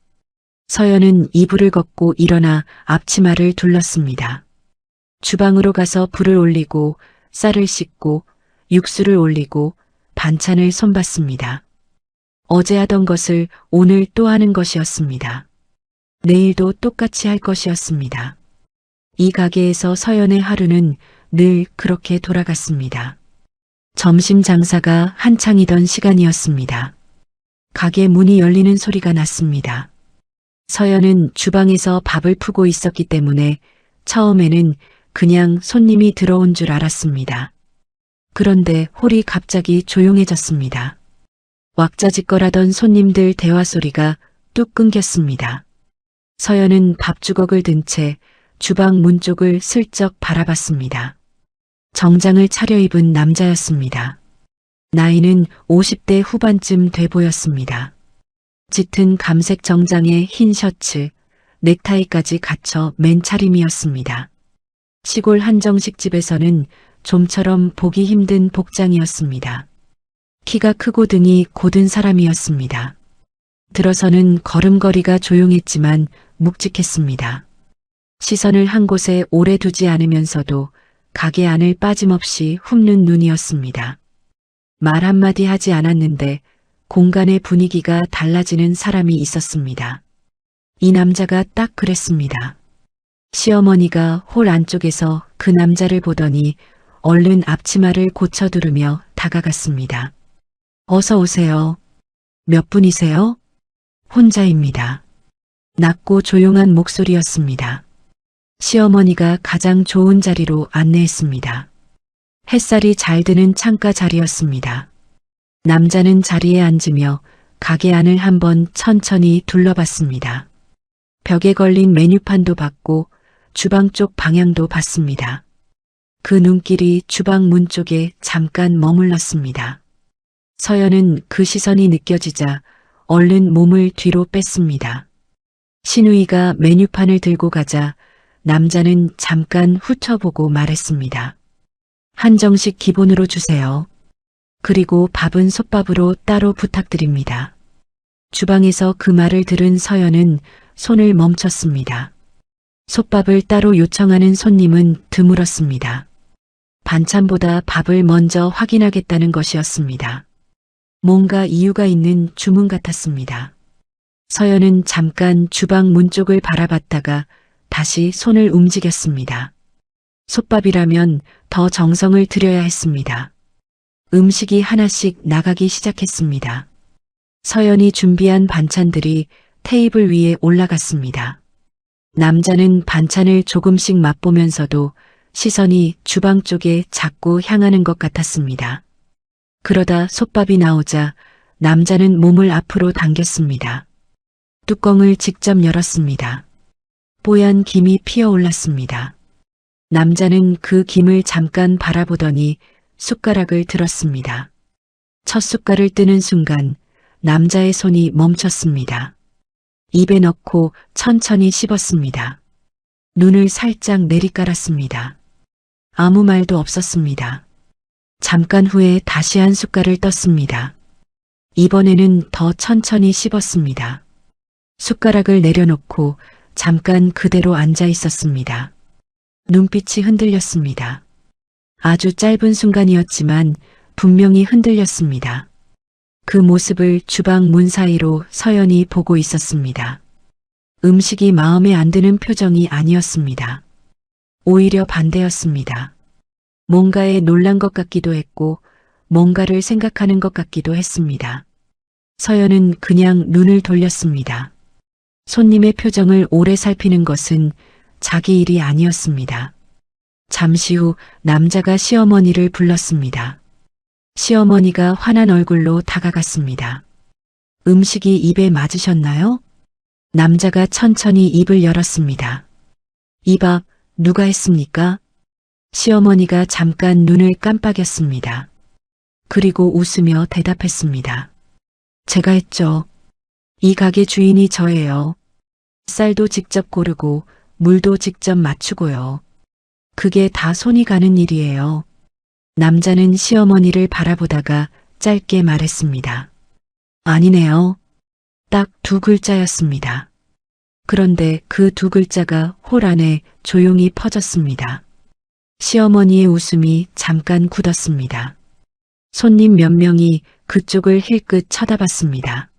서연은 이불을 걷고 일어나 앞치마를 둘렀습니다. 주방으로 가서 불을 올리고 쌀을 씻고 육수를 올리고 반찬을 손봤습니다. 어제 하던 것을 오늘 또 하는 것이었습니다. 내일도 똑같이 할 것이었습니다. 이 가게에서 서연의 하루는 늘 그렇게 돌아갔습니다. 점심 장사가 한창이던 시간이었습니다. 가게 문이 열리는 소리가 났습니다. 서연은 주방에서 밥을 푸고 있었기 때문에 처음에는 그냥 손님이 들어온 줄 알았습니다. 그런데 홀이 갑자기 조용해졌습니다. 왁자지껄하던 손님들 대화 소리가 뚝 끊겼습니다. 서연은 밥주걱을 든 채 주방 문 쪽을 슬쩍 바라봤습니다. 정장을 차려입은 남자였습니다. 나이는 50대 후반쯤 돼 보였습니다. 짙은 감색 정장에 흰 셔츠, 넥타이까지 갖춰 맨 차림이었습니다. 시골 한정식집에서는 좀처럼 보기 힘든 복장이었습니다. 키가 크고 등이 곧은 사람이었습니다. 들어서는 걸음걸이가 조용했지만 묵직했습니다. 시선을 한 곳에 오래 두지 않으면서도 가게 안을 빠짐없이 훑는 눈이었습니다. 말 한마디 하지 않았는데 공간의 분위기가 달라지는 사람이 있었습니다. 이 남자가 딱 그랬습니다. 시어머니가 홀 안쪽에서 그 남자를 보더니 얼른 앞치마를 고쳐두르며 다가갔습니다. 어서 오세요. 몇 분이세요? 혼자입니다. 낮고 조용한 목소리였습니다. 시어머니가 가장 좋은 자리로 안내했습니다. 햇살이 잘 드는 창가 자리였습니다. 남자는 자리에 앉으며 가게 안을 한번 천천히 둘러봤습니다. 벽에 걸린 메뉴판도 봤고 주방 쪽 방향도 봤습니다. 그 눈길이 주방 문 쪽에 잠깐 머물렀습니다. 서연은 그 시선이 느껴지자 얼른 몸을 뒤로 뺐습니다. 신우이가 메뉴판을 들고 가자 남자는 잠깐 훑어보고 말했습니다. 한정식 기본으로 주세요. 그리고 밥은 솥밥으로 따로 부탁드립니다. 주방에서 그 말을 들은 서연은 손을 멈췄습니다. 솥밥을 따로 요청하는 손님은 드물었습니다. 반찬보다 밥을 먼저 확인하겠다는 것이었습니다. 뭔가 이유가 있는 주문 같았습니다. 서연은 잠깐 주방 문 쪽을 바라봤다가 다시 손을 움직였습니다. 솥밥이라면 더 정성을 들여야 했습니다. 음식이 하나씩 나가기 시작했습니다. 서연이 준비한 반찬들이 테이블 위에 올라갔습니다. 남자는 반찬을 조금씩 맛보면서도 시선이 주방 쪽에 자꾸 향하는 것 같았습니다. 그러다 솥밥이 나오자 남자는 몸을 앞으로 당겼습니다. 뚜껑을 직접 열었습니다. 뽀얀 김이 피어올랐습니다. 남자는 그 김을 잠깐 바라보더니 숟가락을 들었습니다. 첫 숟갈을 뜨는 순간 남자의 손이 멈췄습니다. 입에 넣고 천천히 씹었습니다. 눈을 살짝 내리깔았습니다. 아무 말도 없었습니다. 잠깐 후에 다시 한 숟갈을 떴습니다. 이번에는 더 천천히 씹었습니다. 숟가락을 내려놓고 잠깐 그대로 앉아 있었습니다. 눈빛이 흔들렸습니다. 아주 짧은 순간이었지만 분명히 흔들렸습니다. 그 모습을 주방 문 사이로 서연이 보고 있었습니다. 음식이 마음에 안 드는 표정이 아니었습니다. 오히려 반대였습니다. 뭔가에 놀란 것 같기도 했고 뭔가를 생각하는 것 같기도 했습니다. 서연은 그냥 눈을 돌렸습니다. 손님의 표정을 오래 살피는 것은 자기 일이 아니었습니다. 잠시 후 남자가 시어머니를 불렀습니다. 시어머니가 환한 얼굴로 다가갔습니다. 음식이 입에 맞으셨나요? 남자가 천천히 입을 열었습니다. 이 밥 누가 했습니까? 시어머니가 잠깐 눈을 깜빡였습니다. 그리고 웃으며 대답했습니다. 제가 했죠. 이 가게 주인이 저예요. 쌀도 직접 고르고 물도 직접 맞추고요. 그게 다 손이 가는 일이에요. 남자는 시어머니를 바라보다가 짧게 말했습니다. 아니네요. 딱 두 글자였습니다. 그런데 그 두 글자가 홀 안에 조용히 퍼졌습니다. 시어머니의 웃음이 잠깐 굳었습니다. 손님 몇 명이 그쪽을 힐끗 쳐다봤습니다.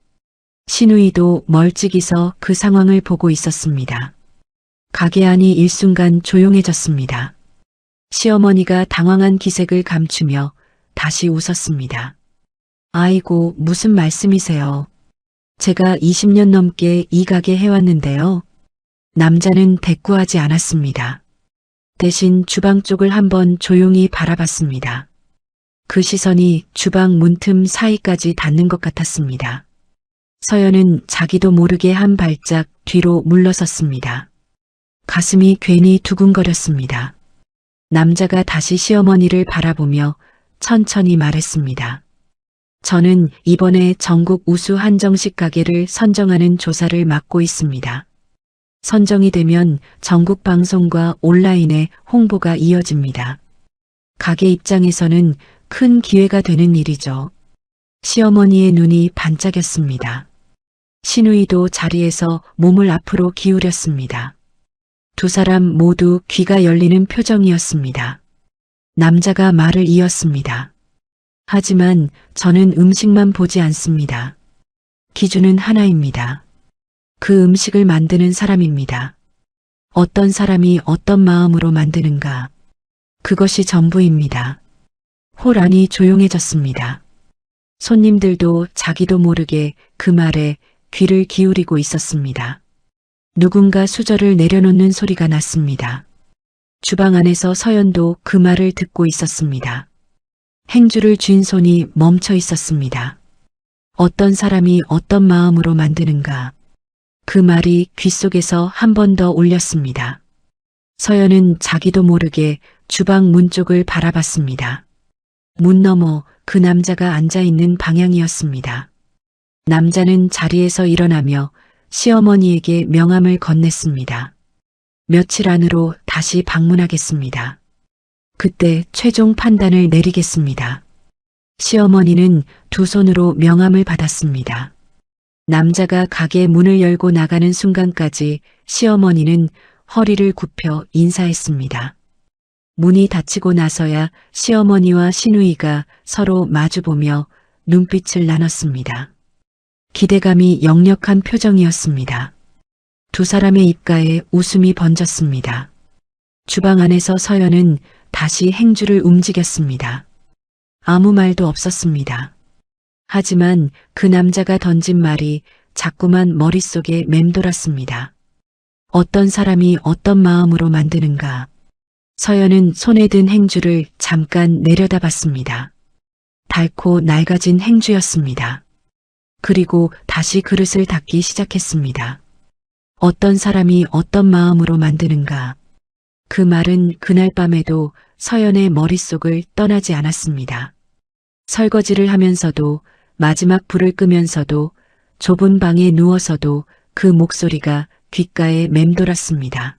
신우이도 멀찍이서 그 상황을 보고 있었습니다. 가게 안이 일순간 조용해졌습니다. 시어머니가 당황한 기색을 감추며 다시 웃었습니다. 아이고, 무슨 말씀이세요? 제가 20년 넘게 이 가게 해왔는데요. 남자는 대꾸하지 않았습니다. 대신 주방 쪽을 한번 조용히 바라봤습니다. 그 시선이 주방 문틈 사이까지 닿는 것 같았습니다. 서연은 자기도 모르게 한 발짝 뒤로 물러섰습니다. 가슴이 괜히 두근거렸습니다. 남자가 다시 시어머니를 바라보며 천천히 말했습니다. 저는 이번에 전국 우수 한정식 가게를 선정하는 조사를 맡고 있습니다. 선정이 되면 전국 방송과 온라인에 홍보가 이어집니다. 가게 입장에서는 큰 기회가 되는 일이죠. 시어머니의 눈이 반짝였습니다. 신우이도 자리에서 몸을 앞으로 기울였습니다. 두 사람 모두 귀가 열리는 표정이었습니다. 남자가 말을 이었습니다. 하지만 저는 음식만 보지 않습니다. 기준은 하나입니다. 그 음식을 만드는 사람입니다. 어떤 사람이 어떤 마음으로 만드는가. 그것이 전부입니다. 홀 안이 조용해졌습니다. 손님들도 자기도 모르게 그 말에 귀를 기울이고 있었습니다. 누군가 수저를 내려놓는 소리가 났습니다. 주방 안에서 서연도 그 말을 듣고 있었습니다. 행주를 쥔 손이 멈춰 있었습니다. 어떤 사람이 어떤 마음으로 만드는가. 그 말이 귓속에서 한 번 더 울렸습니다. 서연은 자기도 모르게 주방 문 쪽을 바라봤습니다. 문 너머 그 남자가 앉아있는 방향이었습니다. 남자는 자리에서 일어나며 시어머니에게 명함을 건넸습니다. 며칠 안으로 다시 방문하겠습니다. 그때 최종 판단을 내리겠습니다. 시어머니는 두 손으로 명함을 받았습니다. 남자가 가게 문을 열고 나가는 순간까지 시어머니는 허리를 굽혀 인사했습니다. 문이 닫히고 나서야 시어머니와 시누이가 서로 마주보며 눈빛을 나눴습니다. 기대감이 역력한 표정이었습니다. 두 사람의 입가에 웃음이 번졌습니다. 주방 안에서 서연은 다시 행주를 움직였습니다. 아무 말도 없었습니다. 하지만 그 남자가 던진 말이 자꾸만 머릿속에 맴돌았습니다. 어떤 사람이 어떤 마음으로 만드는가. 서연은 손에 든 행주를 잠깐 내려다봤습니다. 닳고 낡아진 행주였습니다. 그리고 다시 그릇을 닦기 시작했습니다. 어떤 사람이 어떤 마음으로 만드는가. 그 말은 그날 밤에도 서연의 머릿속을 떠나지 않았습니다. 설거지를 하면서도 마지막 불을 끄면서도 좁은 방에 누워서도 그 목소리가 귓가에 맴돌았습니다.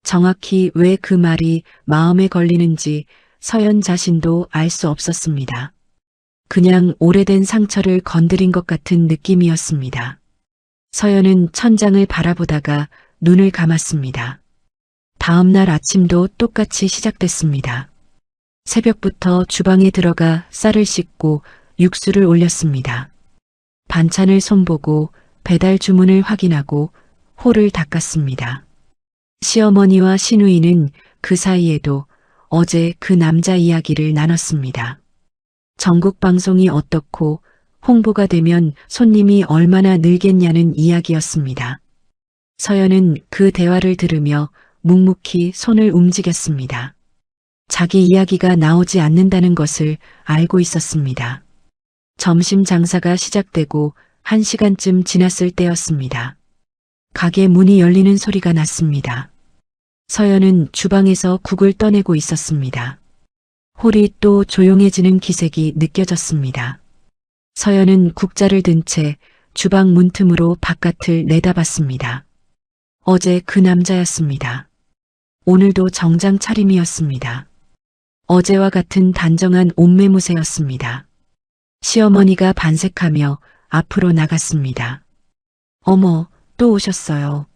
정확히 왜 그 말이 마음에 걸리는지 서연 자신도 알 수 없었습니다. 그냥 오래된 상처를 건드린 것 같은 느낌이었습니다. 서연은 천장을 바라보다가 눈을 감았습니다. 다음 날 아침도 똑같이 시작됐습니다. 새벽부터 주방에 들어가 쌀을 씻고 육수를 올렸습니다. 반찬을 손보고 배달 주문을 확인하고 홀을 닦았습니다. 시어머니와 시누이는 그 사이에도 어제 그 남자 이야기를 나눴습니다. 전국 방송이 어떻고 홍보가 되면 손님이 얼마나 늘겠냐는 이야기였습니다. 서연은 그 대화를 들으며 묵묵히 손을 움직였습니다. 자기 이야기가 나오지 않는다는 것을 알고 있었습니다. 점심 장사가 시작되고 1시간쯤 지났을 때였습니다. 가게 문이 열리는 소리가 났습니다. 서연은 주방에서 국을 떠내고 있었습니다. 홀이 또 조용해지는 기색이 느껴졌습니다. 서연은 국자를 든 채 주방 문틈으로 바깥을 내다봤습니다. 어제 그 남자였습니다. 오늘도 정장 차림이었습니다. 어제와 같은 단정한 옷매무새였습니다. 시어머니가 반색하며 앞으로 나갔습니다. 어머, 또 오셨어요.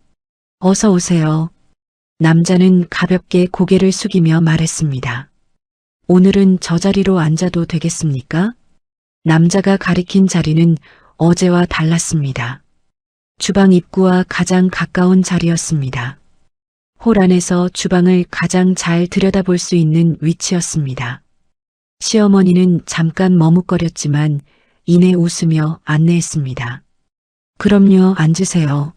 어서 오세요. 남자는 가볍게 고개를 숙이며 말했습니다. 오늘은 저 자리로 앉아도 되겠습니까? 남자가 가리킨 자리는 어제와 달랐습니다. 주방 입구와 가장 가까운 자리였습니다. 홀 안에서 주방을 가장 잘 들여다볼 수 있는 위치였습니다. 시어머니는 잠깐 머뭇거렸지만 이내 웃으며 안내했습니다. 그럼요, 앉으세요.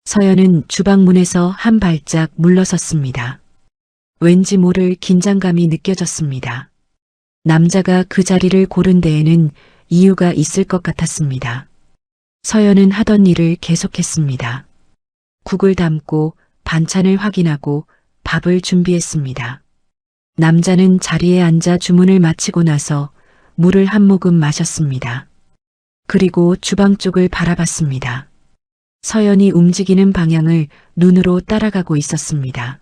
서연은 주방 문에서 한 발짝 물러섰습니다. 왠지 모를 긴장감이 느껴졌습니다. 남자가 그 자리를 고른 데에는 이유가 있을 것 같았습니다. 서연은 하던 일을 계속했습니다. 국을 담고 반찬을 확인하고 밥을 준비했습니다. 남자는 자리에 앉아 주문을 마치고 나서 물을 한 모금 마셨습니다. 그리고 주방 쪽을 바라봤습니다. 서연이 움직이는 방향을 눈으로 따라가고 있었습니다.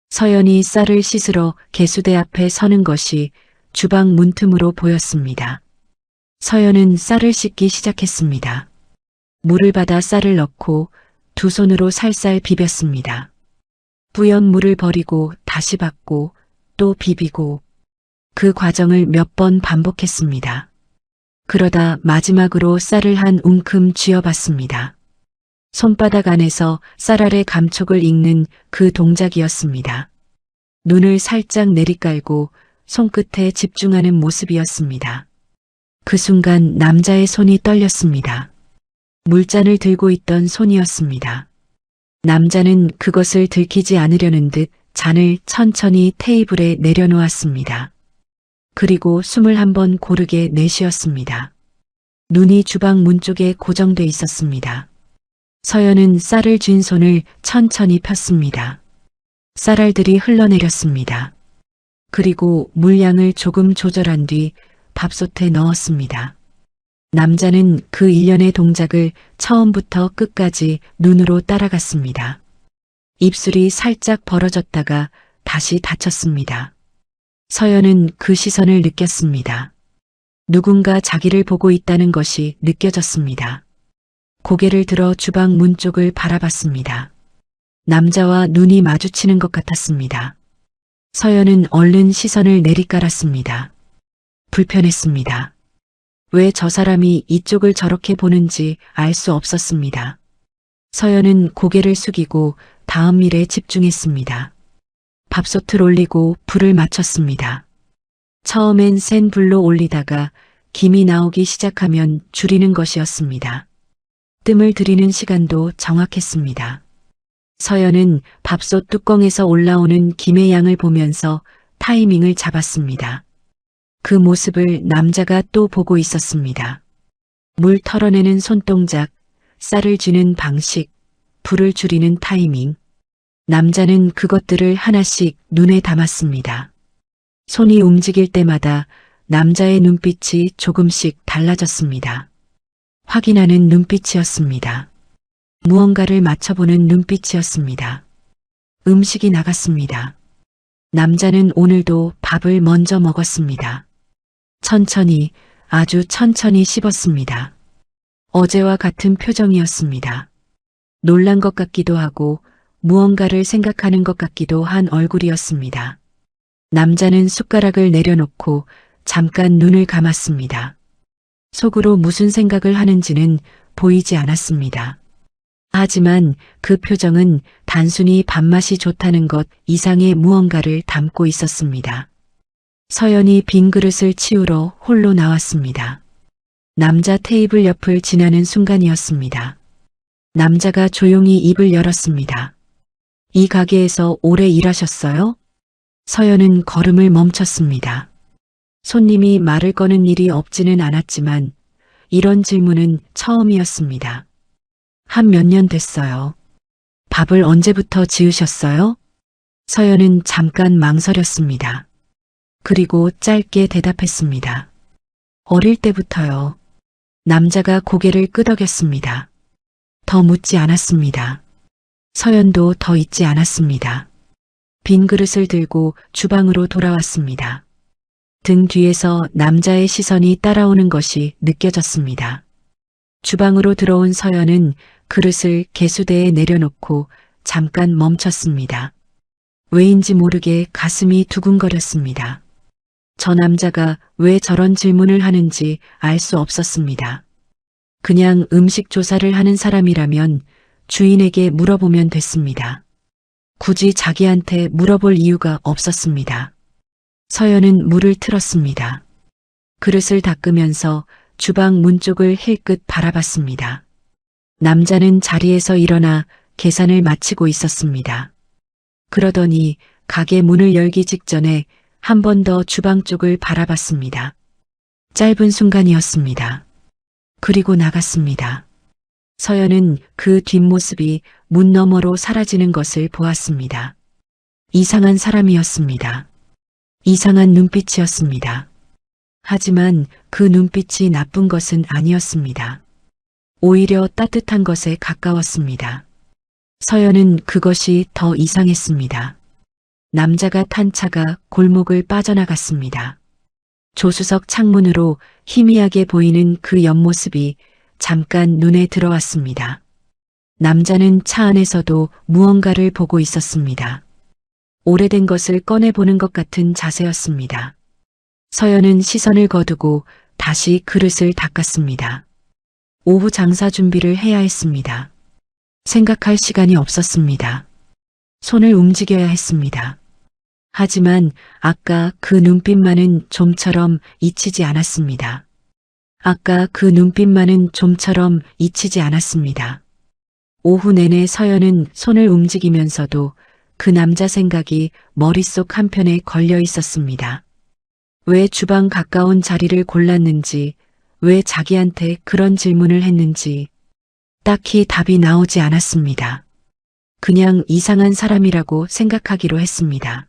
서연이 쌀을 씻으러 개수대 앞에 서는 것이 주방 문틈으로 보였습니다. 서연은 쌀을 씻기 시작했습니다. 물을 받아 쌀을 넣고 두 손으로 살살 비볐습니다. 뿌연 물을 버리고 다시 받고 또 비비고 그 과정을 몇 번 반복했습니다. 그러다 마지막으로 쌀을 한 움큼 쥐어봤습니다. 손바닥 안에서 쌀알의 감촉을 읽는 그 동작이었습니다. 눈을 살짝 내리깔고 손끝에 집중하는 모습이었습니다. 그 순간 남자의 손이 떨렸습니다. 물잔을 들고 있던 손이었습니다. 남자는 그것을 들키지 않으려는 듯 잔을 천천히 테이블에 내려놓았습니다. 그리고 숨을 한번 고르게 내쉬었습니다. 눈이 주방 문 쪽에 고정돼 있었습니다. 서연은 쌀을 쥔 손을 천천히 폈습니다. 쌀알들이 흘러내렸습니다. 그리고 물량을 조금 조절한 뒤 밥솥에 넣었습니다. 남자는 그 일련의 동작을 처음부터 끝까지 눈으로 따라갔습니다. 입술이 살짝 벌어졌다가 다시 닫혔습니다. 서연은 그 시선을 느꼈습니다. 누군가 자기를 보고 있다는 것이 느껴졌습니다. 고개를 들어 주방 문 쪽을 바라봤습니다. 남자와 눈이 마주치는 것 같았습니다. 서연은 얼른 시선을 내리깔았습니다. 불편했습니다. 왜 저 사람이 이쪽을 저렇게 보는지 알 수 없었습니다. 서연은 고개를 숙이고 다음 일에 집중했습니다. 밥솥을 올리고 불을 맞췄습니다. 처음엔 센 불로 올리다가 김이 나오기 시작하면 줄이는 것이었습니다. 뜸을 들이는 시간도 정확했습니다. 서연은 밥솥 뚜껑에서 올라오는 김의 양을 보면서 타이밍을 잡았습니다. 그 모습을 남자가 또 보고 있었습니다. 물 털어내는 손동작, 쌀을 쥐는 방식, 불을 줄이는 타이밍. 남자는 그것들을 하나씩 눈에 담았습니다. 손이 움직일 때마다 남자의 눈빛이 조금씩 달라졌습니다. 확인하는 눈빛이었습니다. 무언가를 맞춰보는 눈빛이었습니다. 음식이 나갔습니다. 남자는 오늘도 밥을 먼저 먹었습니다. 천천히, 아주 천천히 씹었습니다. 어제와 같은 표정이었습니다. 놀란 것 같기도 하고 무언가를 생각하는 것 같기도 한 얼굴이었습니다. 남자는 숟가락을 내려놓고 잠깐 눈을 감았습니다. 속으로 무슨 생각을 하는지는 보이지 않았습니다. 하지만 그 표정은 단순히 밥맛이 좋다는 것 이상의 무언가를 담고 있었습니다. 서연이 빈 그릇을 치우러 홀로 나왔습니다. 남자 테이블 옆을 지나는 순간이었습니다. 남자가 조용히 입을 열었습니다. 이 가게에서 오래 일하셨어요? 서연은 걸음을 멈췄습니다. 손님이 말을 거는 일이 없지는 않았지만 이런 질문은 처음이었습니다. 한 몇 년 됐어요. 밥을 언제부터 지으셨어요? 서연은 잠깐 망설였습니다. 그리고 짧게 대답했습니다. 어릴 때부터요. 남자가 고개를 끄덕였습니다. 더 묻지 않았습니다. 서연도 더 잊지 않았습니다. 빈 그릇을 들고 주방으로 돌아왔습니다. 등 뒤에서 남자의 시선이 따라오는 것이 느껴졌습니다. 주방으로 들어온 서연은 그릇을 개수대에 내려놓고 잠깐 멈췄습니다. 왜인지 모르게 가슴이 두근거렸습니다. 저 남자가 왜 저런 질문을 하는지 알 수 없었습니다. 그냥 음식 조사를 하는 사람이라면 주인에게 물어보면 됐습니다. 굳이 자기한테 물어볼 이유가 없었습니다. 서연은 물을 틀었습니다. 그릇을 닦으면서 주방 문 쪽을 힐끗 바라봤습니다. 남자는 자리에서 일어나 계산을 마치고 있었습니다. 그러더니 가게 문을 열기 직전에 한 번 더 주방 쪽을 바라봤습니다. 짧은 순간이었습니다. 그리고 나갔습니다. 서연은 그 뒷모습이 문 너머로 사라지는 것을 보았습니다. 이상한 사람이었습니다. 이상한 눈빛이었습니다. 하지만 그 눈빛이 나쁜 것은 아니었습니다. 오히려 따뜻한 것에 가까웠습니다. 서연은 그것이 더 이상했습니다. 남자가 탄 차가 골목을 빠져나갔습니다. 조수석 창문으로 희미하게 보이는 그 옆모습이 잠깐 눈에 들어왔습니다. 남자는 차 안에서도 무언가를 보고 있었습니다. 오래된 것을 꺼내보는 것 같은 자세였습니다. 서연은 시선을 거두고 다시 그릇을 닦았습니다. 오후 장사 준비를 해야 했습니다. 생각할 시간이 없었습니다. 손을 움직여야 했습니다. 하지만 아까 그 눈빛만은 좀처럼 잊히지 않았습니다. 아까 그 눈빛만은 좀처럼 잊히지 않았습니다. 오후 내내 서연은 손을 움직이면서도 그 남자 생각이 머릿속 한편에 걸려 있었습니다. 왜 주방 가까운 자리를 골랐는지, 왜 자기한테 그런 질문을 했는지 딱히 답이 나오지 않았습니다. 그냥 이상한 사람이라고 생각하기로 했습니다.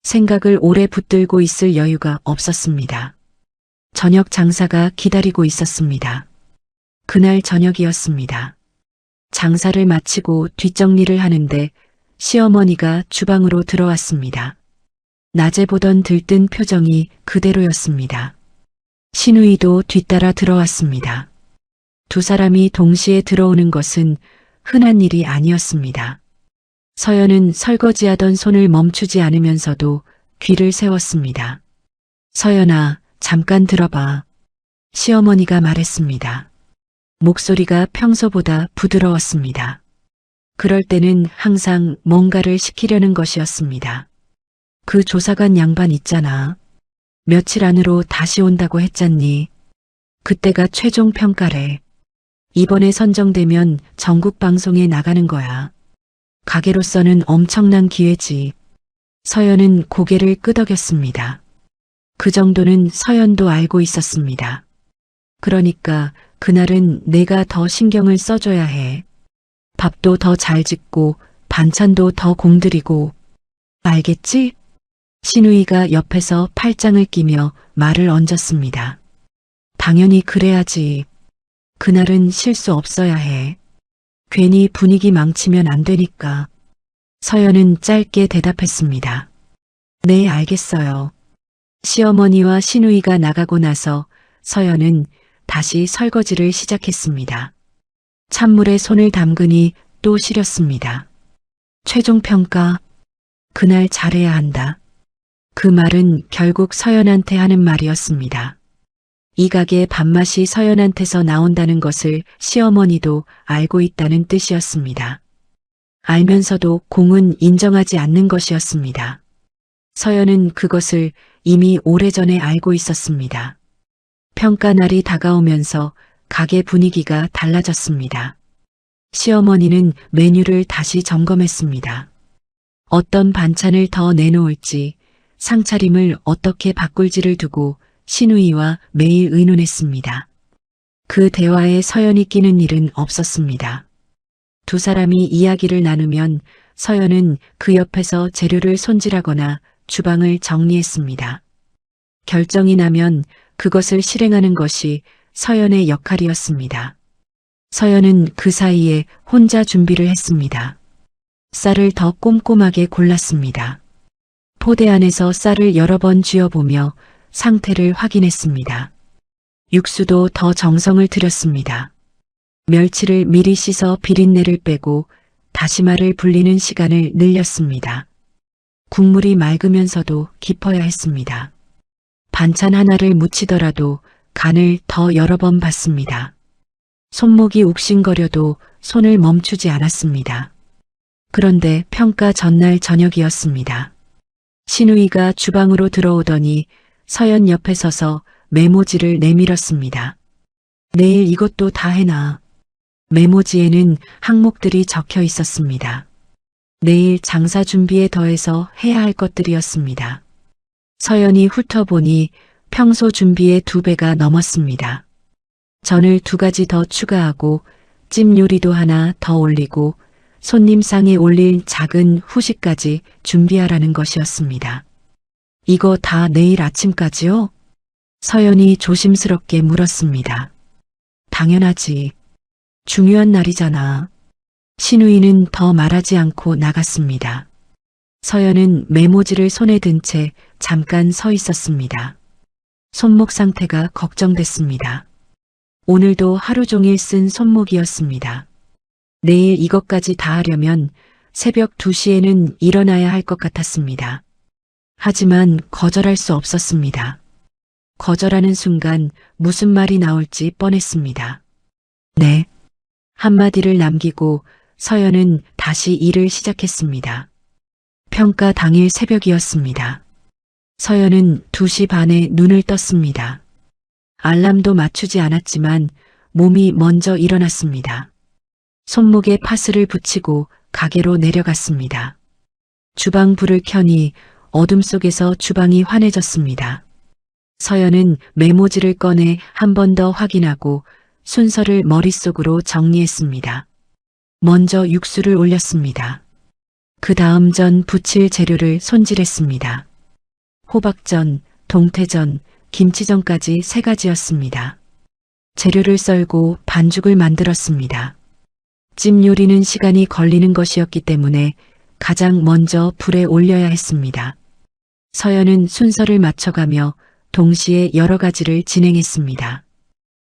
생각을 오래 붙들고 있을 여유가 없었습니다. 저녁 장사가 기다리고 있었습니다. 그날 저녁이었습니다. 장사를 마치고 뒷정리를 하는데 시어머니가 주방으로 들어왔습니다. 낮에 보던 들뜬 표정이 그대로였습니다. 시누이도 뒤따라 들어왔습니다. 두 사람이 동시에 들어오는 것은 흔한 일이 아니었습니다. 서연은 설거지하던 손을 멈추지 않으면서도 귀를 세웠습니다. 서연아, 잠깐 들어봐. 시어머니가 말했습니다. 목소리가 평소보다 부드러웠습니다. 그럴 때는 항상 뭔가를 시키려는 것이었습니다. 그 조사관 양반 있잖아. 며칠 안으로 다시 온다고 했잖니. 그때가 최종 평가래. 이번에 선정되면 전국 방송에 나가는 거야. 가게로서는 엄청난 기회지. 서연은 고개를 끄덕였습니다. 그 정도는 서연도 알고 있었습니다. 그러니까 그날은 내가 더 신경을 써줘야 해. 밥도 더 잘 짓고 반찬도 더 공들이고. 알겠지? 시누이가 옆에서 팔짱을 끼며 말을 얹었습니다. 당연히 그래야지. 그날은 실수 없어야 해. 괜히 분위기 망치면 안 되니까. 서연은 짧게 대답했습니다. 네, 알겠어요. 시어머니와 시누이가 나가고 나서 서연은 다시 설거지를 시작했습니다. 찬물에 손을 담그니 또 시렸습니다. 최종 평가. 그날 잘해야 한다. 그 말은 결국 서연한테 하는 말이었습니다. 이 가게 밥맛이 서연한테서 나온다는 것을 시어머니도 알고 있다는 뜻이었습니다. 알면서도 공은 인정하지 않는 것이었습니다. 서연은 그것을 이미 오래전에 알고 있었습니다. 평가 날이 다가오면서 가게 분위기가 달라졌습니다. 시어머니는 메뉴를 다시 점검했습니다. 어떤 반찬을 더 내놓을지, 상차림을 어떻게 바꿀지를 두고 시누이와 매일 의논했습니다. 그 대화에 서연이 끼는 일은 없었습니다. 두 사람이 이야기를 나누면 서연은 그 옆에서 재료를 손질하거나 주방을 정리했습니다. 결정이 나면 그것을 실행하는 것이 서연의 역할이었습니다. 서연은 그 사이에 혼자 준비를 했습니다. 쌀을 더 꼼꼼하게 골랐습니다. 포대 안에서 쌀을 여러 번 쥐어보며 상태를 확인했습니다. 육수도 더 정성을 들였습니다. 멸치를 미리 씻어 비린내를 빼고 다시마를 불리는 시간을 늘렸습니다. 국물이 맑으면서도 깊어야 했습니다. 반찬 하나를 묻히더라도 간을 더 여러 번 봤습니다. 손목이 욱신거려도 손을 멈추지 않았습니다. 그런데 평가 전날 저녁이었습니다. 신우이가 주방으로 들어오더니 서연 옆에 서서 메모지를 내밀었습니다. 내일 이것도 다 해놔. 메모지에는 항목들이 적혀 있었습니다. 내일 장사 준비에 더해서 해야 할 것들이었습니다. 서연이 훑어보니 평소 준비의 2배가 넘었습니다. 전을 2가지 더 추가하고 찜 요리도 하나 더 올리고 손님상에 올릴 작은 후식까지 준비하라는 것이었습니다. 이거 다 내일 아침까지요? 서연이 조심스럽게 물었습니다. 당연하지. 중요한 날이잖아. 신우이는 더 말하지 않고 나갔습니다. 서연은 메모지를 손에 든 채 잠깐 서 있었습니다. 손목 상태가 걱정됐습니다. 오늘도 하루 종일 쓴 손목이었습니다. 내일 이것까지 다 하려면 새벽 2시에는 일어나야 할 것 같았습니다. 하지만 거절할 수 없었습니다. 거절하는 순간 무슨 말이 나올지 뻔했습니다. 네. 한마디를 남기고 서연은 다시 일을 시작했습니다. 평가 당일 새벽이었습니다. 서연은 2시 반에 눈을 떴습니다. 알람도 맞추지 않았지만 몸이 먼저 일어났습니다. 손목에 파스를 붙이고 가게로 내려갔습니다. 주방 불을 켜니 어둠 속에서 주방이 환해졌습니다. 서연은 메모지를 꺼내 한 번 더 확인하고 순서를 머릿속으로 정리했습니다. 먼저 육수를 올렸습니다. 그 다음 전 부칠 재료를 손질했습니다. 호박전, 동태전, 김치전까지 3가지였습니다. 재료를 썰고 반죽을 만들었습니다. 찜 요리는 시간이 걸리는 것이었기 때문에 가장 먼저 불에 올려야 했습니다. 서연은 순서를 맞춰가며 동시에 여러 가지를 진행했습니다.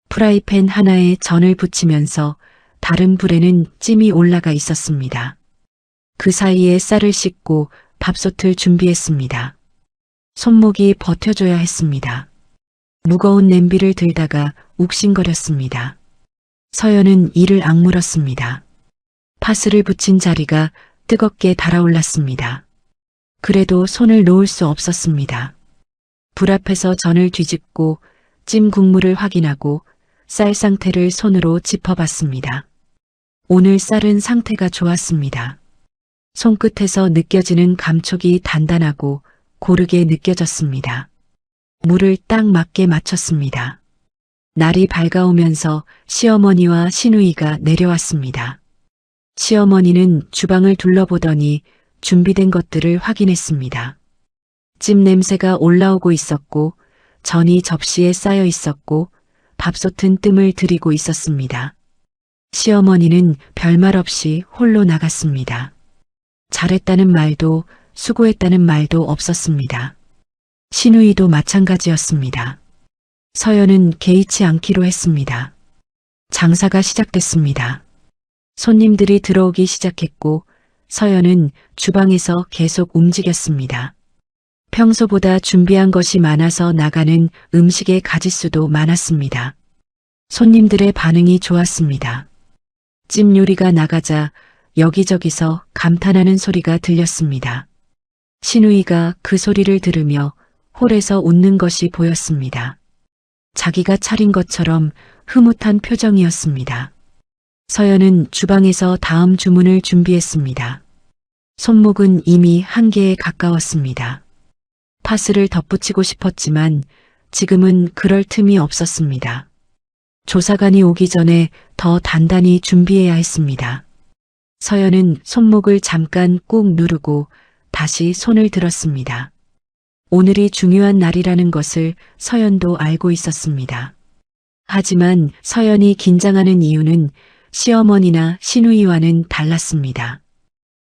프라이팬 하나에 전을 붙이면서 다른 불에는 찜이 올라가 있었습니다. 그 사이에 쌀을 씻고 밥솥을 준비했습니다. 손목이 버텨줘야 했습니다. 무거운 냄비를 들다가 욱신거렸습니다. 서연은 이를 악물었습니다. 파스를 붙인 자리가 뜨겁게 달아올랐습니다. 그래도 손을 놓을 수 없었습니다. 불 앞에서 전을 뒤집고 찜 국물을 확인하고 쌀 상태를 손으로 짚어봤습니다. 오늘 쌀은 상태가 좋았습니다. 손끝에서 느껴지는 감촉이 단단하고 고르게 느껴졌습니다. 물을 딱 맞게 맞췄습니다. 날이 밝아오면서 시어머니와 신우이가 내려왔습니다. 시어머니는 주방을 둘러보더니 준비된 것들을 확인했습니다. 찜 냄새가 올라오고 있었고 전이 접시에 쌓여 있었고 밥솥은 뜸을 들이고 있었습니다. 시어머니는 별말 없이 홀로 나갔습니다. 잘했다는 말도 수고했다는 말도 없었습니다. 신우이도 마찬가지였습니다. 서연은 개의치 않기로 했습니다. 장사가 시작됐습니다. 손님들이 들어오기 시작했고 서연은 주방에서 계속 움직였습니다. 평소보다 준비한 것이 많아서 나가는 음식의 가짓수도 많았습니다. 손님들의 반응이 좋았습니다. 찜 요리가 나가자 여기저기서 감탄하는 소리가 들렸습니다. 신우이가 그 소리를 들으며 홀에서 웃는 것이 보였습니다. 자기가 차린 것처럼 흐뭇한 표정이었습니다. 서연은 주방에서 다음 주문을 준비했습니다. 손목은 이미 한계에 가까웠습니다. 파스를 덧붙이고 싶었지만 지금은 그럴 틈이 없었습니다. 조사관이 오기 전에 더 단단히 준비해야 했습니다. 서연은 손목을 잠깐 꾹 누르고 다시 손을 들었습니다. 오늘이 중요한 날이라는 것을 서연도 알고 있었습니다. 하지만 서연이 긴장하는 이유는 시어머니나 신우이와는 달랐습니다.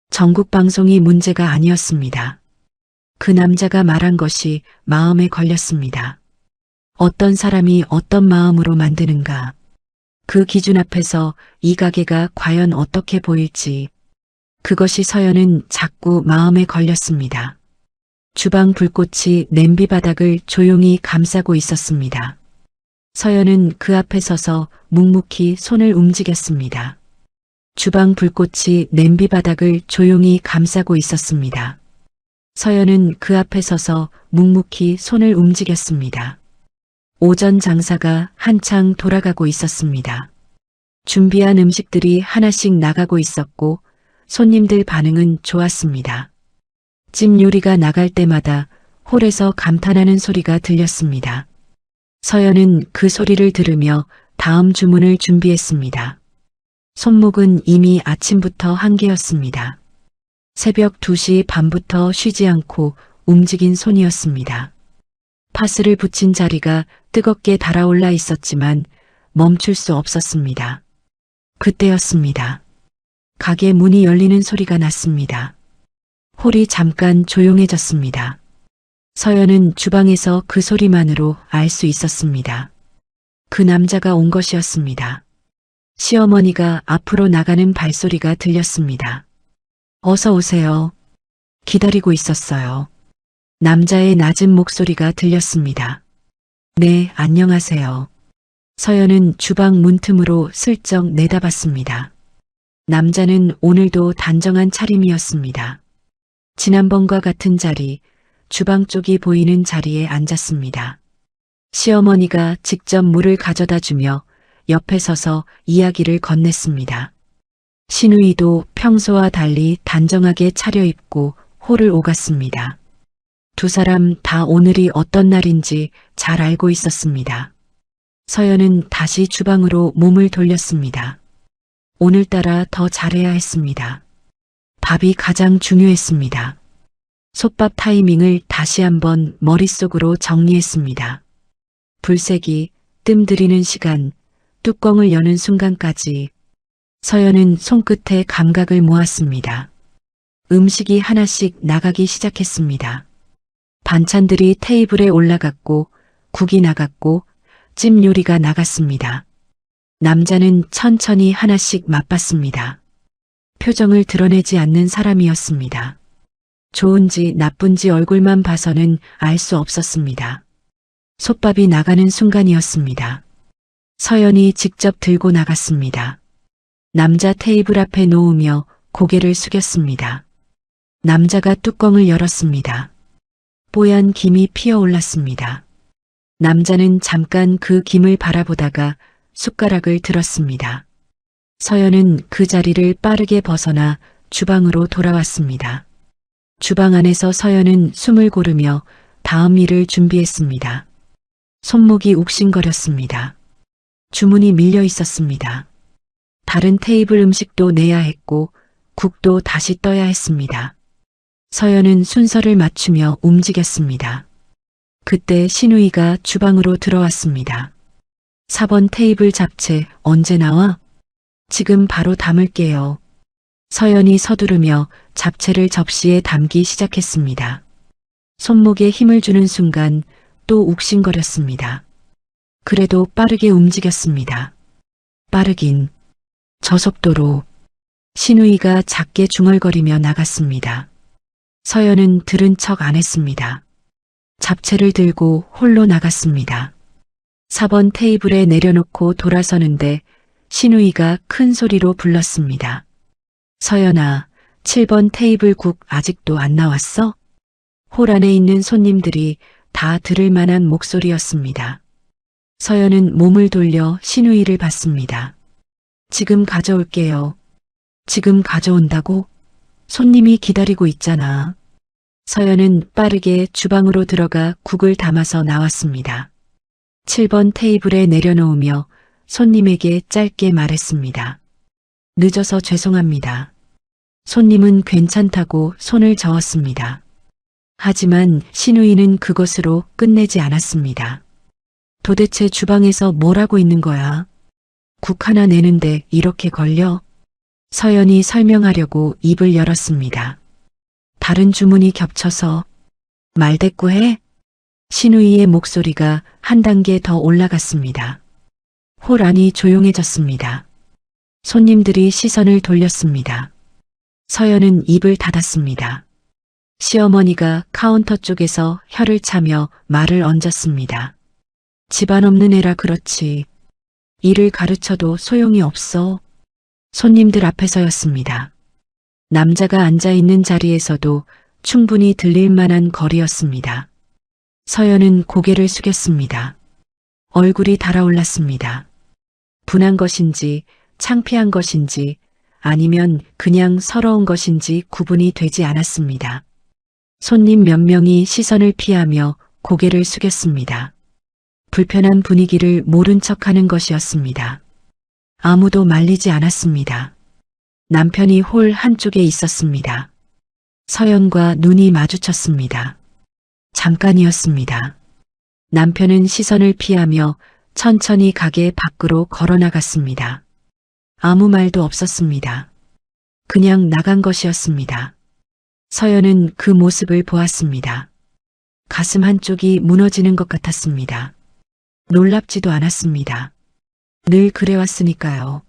전국 방송이 문제가 아니었습니다. 그 남자가 말한 것이 마음에 걸렸습니다. 어떤 사람이 어떤 마음으로 만드는가. 그 기준 앞에서 이 가게가 과연 어떻게 보일지. 그것이 서연은 자꾸 마음에 걸렸습니다. 주방 불꽃이 냄비 바닥을 조용히 감싸고 있었습니다. 서연은 그 앞에 서서 묵묵히 손을 움직였습니다. 주방 불꽃이 냄비 바닥을 조용히 감싸고 있었습니다. 서연은 그 앞에 서서 묵묵히 손을 움직였습니다. 오전 장사가 한창 돌아가고 있었습니다. 준비한 음식들이 하나씩 나가고 있었고 손님들 반응은 좋았습니다. 찜 요리가 나갈 때마다 홀에서 감탄하는 소리가 들렸습니다. 서연은 그 소리를 들으며 다음 주문을 준비했습니다. 손목은 이미 아침부터 한계였습니다. 새벽 2시 반부터 쉬지 않고 움직인 손이었습니다. 파스를 붙인 자리가 뜨겁게 달아올라 있었지만 멈출 수 없었습니다. 그때였습니다. 가게 문이 열리는 소리가 났습니다. 홀이 잠깐 조용해졌습니다. 서연은 주방에서 그 소리만으로 알 수 있었습니다. 그 남자가 온 것이었습니다. 시어머니가 앞으로 나가는 발소리가 들렸습니다. 어서 오세요. 기다리고 있었어요. 남자의 낮은 목소리가 들렸습니다. 네, 안녕하세요. 서연은 주방 문틈으로 슬쩍 내다봤습니다. 남자는 오늘도 단정한 차림이었습니다. 지난번과 같은 자리, 주방 쪽이 보이는 자리에 앉았습니다. 시어머니가 직접 물을 가져다 주며 옆에 서서 이야기를 건넸습니다. 신우이도 평소와 달리 단정하게 차려입고 홀을 오갔습니다. 두 사람 다 오늘이 어떤 날인지 잘 알고 있었습니다. 서연은 다시 주방으로 몸을 돌렸습니다. 오늘따라 더 잘해야 했습니다. 밥이 가장 중요했습니다. 솥밥 타이밍을 다시 한번 머릿속으로 정리했습니다. 불색이 뜸들이는 시간, 뚜껑을 여는 순간까지 서연은 손끝에 감각을 모았습니다. 음식이 하나씩 나가기 시작했습니다. 반찬들이 테이블에 올라갔고 국이 나갔고 찜 요리가 나갔습니다. 남자는 천천히 하나씩 맛봤습니다. 표정을 드러내지 않는 사람이었습니다. 좋은지 나쁜지 얼굴만 봐서는 알 수 없었습니다. 솥밥이 나가는 순간이었습니다. 서연이 직접 들고 나갔습니다. 남자 테이블 앞에 놓으며 고개를 숙였습니다. 남자가 뚜껑을 열었습니다. 뽀얀 김이 피어올랐습니다. 남자는 잠깐 그 김을 바라보다가 숟가락을 들었습니다. 서연은 그 자리를 빠르게 벗어나 주방으로 돌아왔습니다. 주방 안에서 서연은 숨을 고르며 다음 일을 준비했습니다. 손목이 욱신거렸습니다. 주문이 밀려 있었습니다. 다른 테이블 음식도 내야 했고 국도 다시 떠야 했습니다. 서연은 순서를 맞추며 움직였습니다. 그때 신우이가 주방으로 들어왔습니다. 4번 테이블 잡채 언제 나와? 지금 바로 담을게요. 서연이 서두르며 잡채를 접시에 담기 시작했습니다. 손목에 힘을 주는 순간 또 욱신거렸습니다. 그래도 빠르게 움직였습니다. 빠르긴 저속도로 신우이가 작게 중얼거리며 나갔습니다. 서연은 들은 척 안 했습니다. 잡채를 들고 홀로 나갔습니다. 4번 테이블에 내려놓고 돌아서는데 신우이가 큰 소리로 불렀습니다. 서연아, 7번 테이블 국 아직도 안 나왔어? 홀 안에 있는 손님들이 다 들을 만한 목소리였습니다. 서연은 몸을 돌려 신우이를 봤습니다. 지금 가져올게요. 지금 가져온다고? 손님이 기다리고 있잖아. 서연은 빠르게 주방으로 들어가 국을 담아서 나왔습니다. 7번 테이블에 내려놓으며 손님에게 짧게 말했습니다. 늦어서 죄송합니다. 손님은 괜찮다고 손을 저었습니다. 하지만 신우이는 그것으로 끝내지 않았습니다. 도대체 주방에서 뭘 하고 있는 거야? 국 하나 내는데 이렇게 걸려? 서연이 설명하려고 입을 열었습니다. 다른 주문이 겹쳐서 말대꾸해? 신우이의 목소리가 한 단계 더 올라갔습니다. 홀 안이 조용해졌습니다. 손님들이 시선을 돌렸습니다. 서연은 입을 닫았습니다. 시어머니가 카운터 쪽에서 혀를 차며 말을 얹었습니다. 집안 없는 애라 그렇지. 일을 가르쳐도 소용이 없어. 손님들 앞에서였습니다. 남자가 앉아있는 자리에서도 충분히 들릴 만한 거리였습니다. 서연은 고개를 숙였습니다. 얼굴이 달아올랐습니다. 분한 것인지 창피한 것인지 아니면 그냥 서러운 것인지 구분이 되지 않았습니다. 손님 몇 명이 시선을 피하며 고개를 숙였습니다. 불편한 분위기를 모른 척하는 것이었습니다. 아무도 말리지 않았습니다. 남편이 홀 한쪽에 있었습니다. 서연과 눈이 마주쳤습니다. 잠깐이었습니다. 남편은 시선을 피하며 천천히 가게 밖으로 걸어나갔습니다. 아무 말도 없었습니다. 그냥 나간 것이었습니다. 서연은 그 모습을 보았습니다. 가슴 한쪽이 무너지는 것 같았습니다. 놀랍지도 않았습니다. 늘 그래왔으니까요.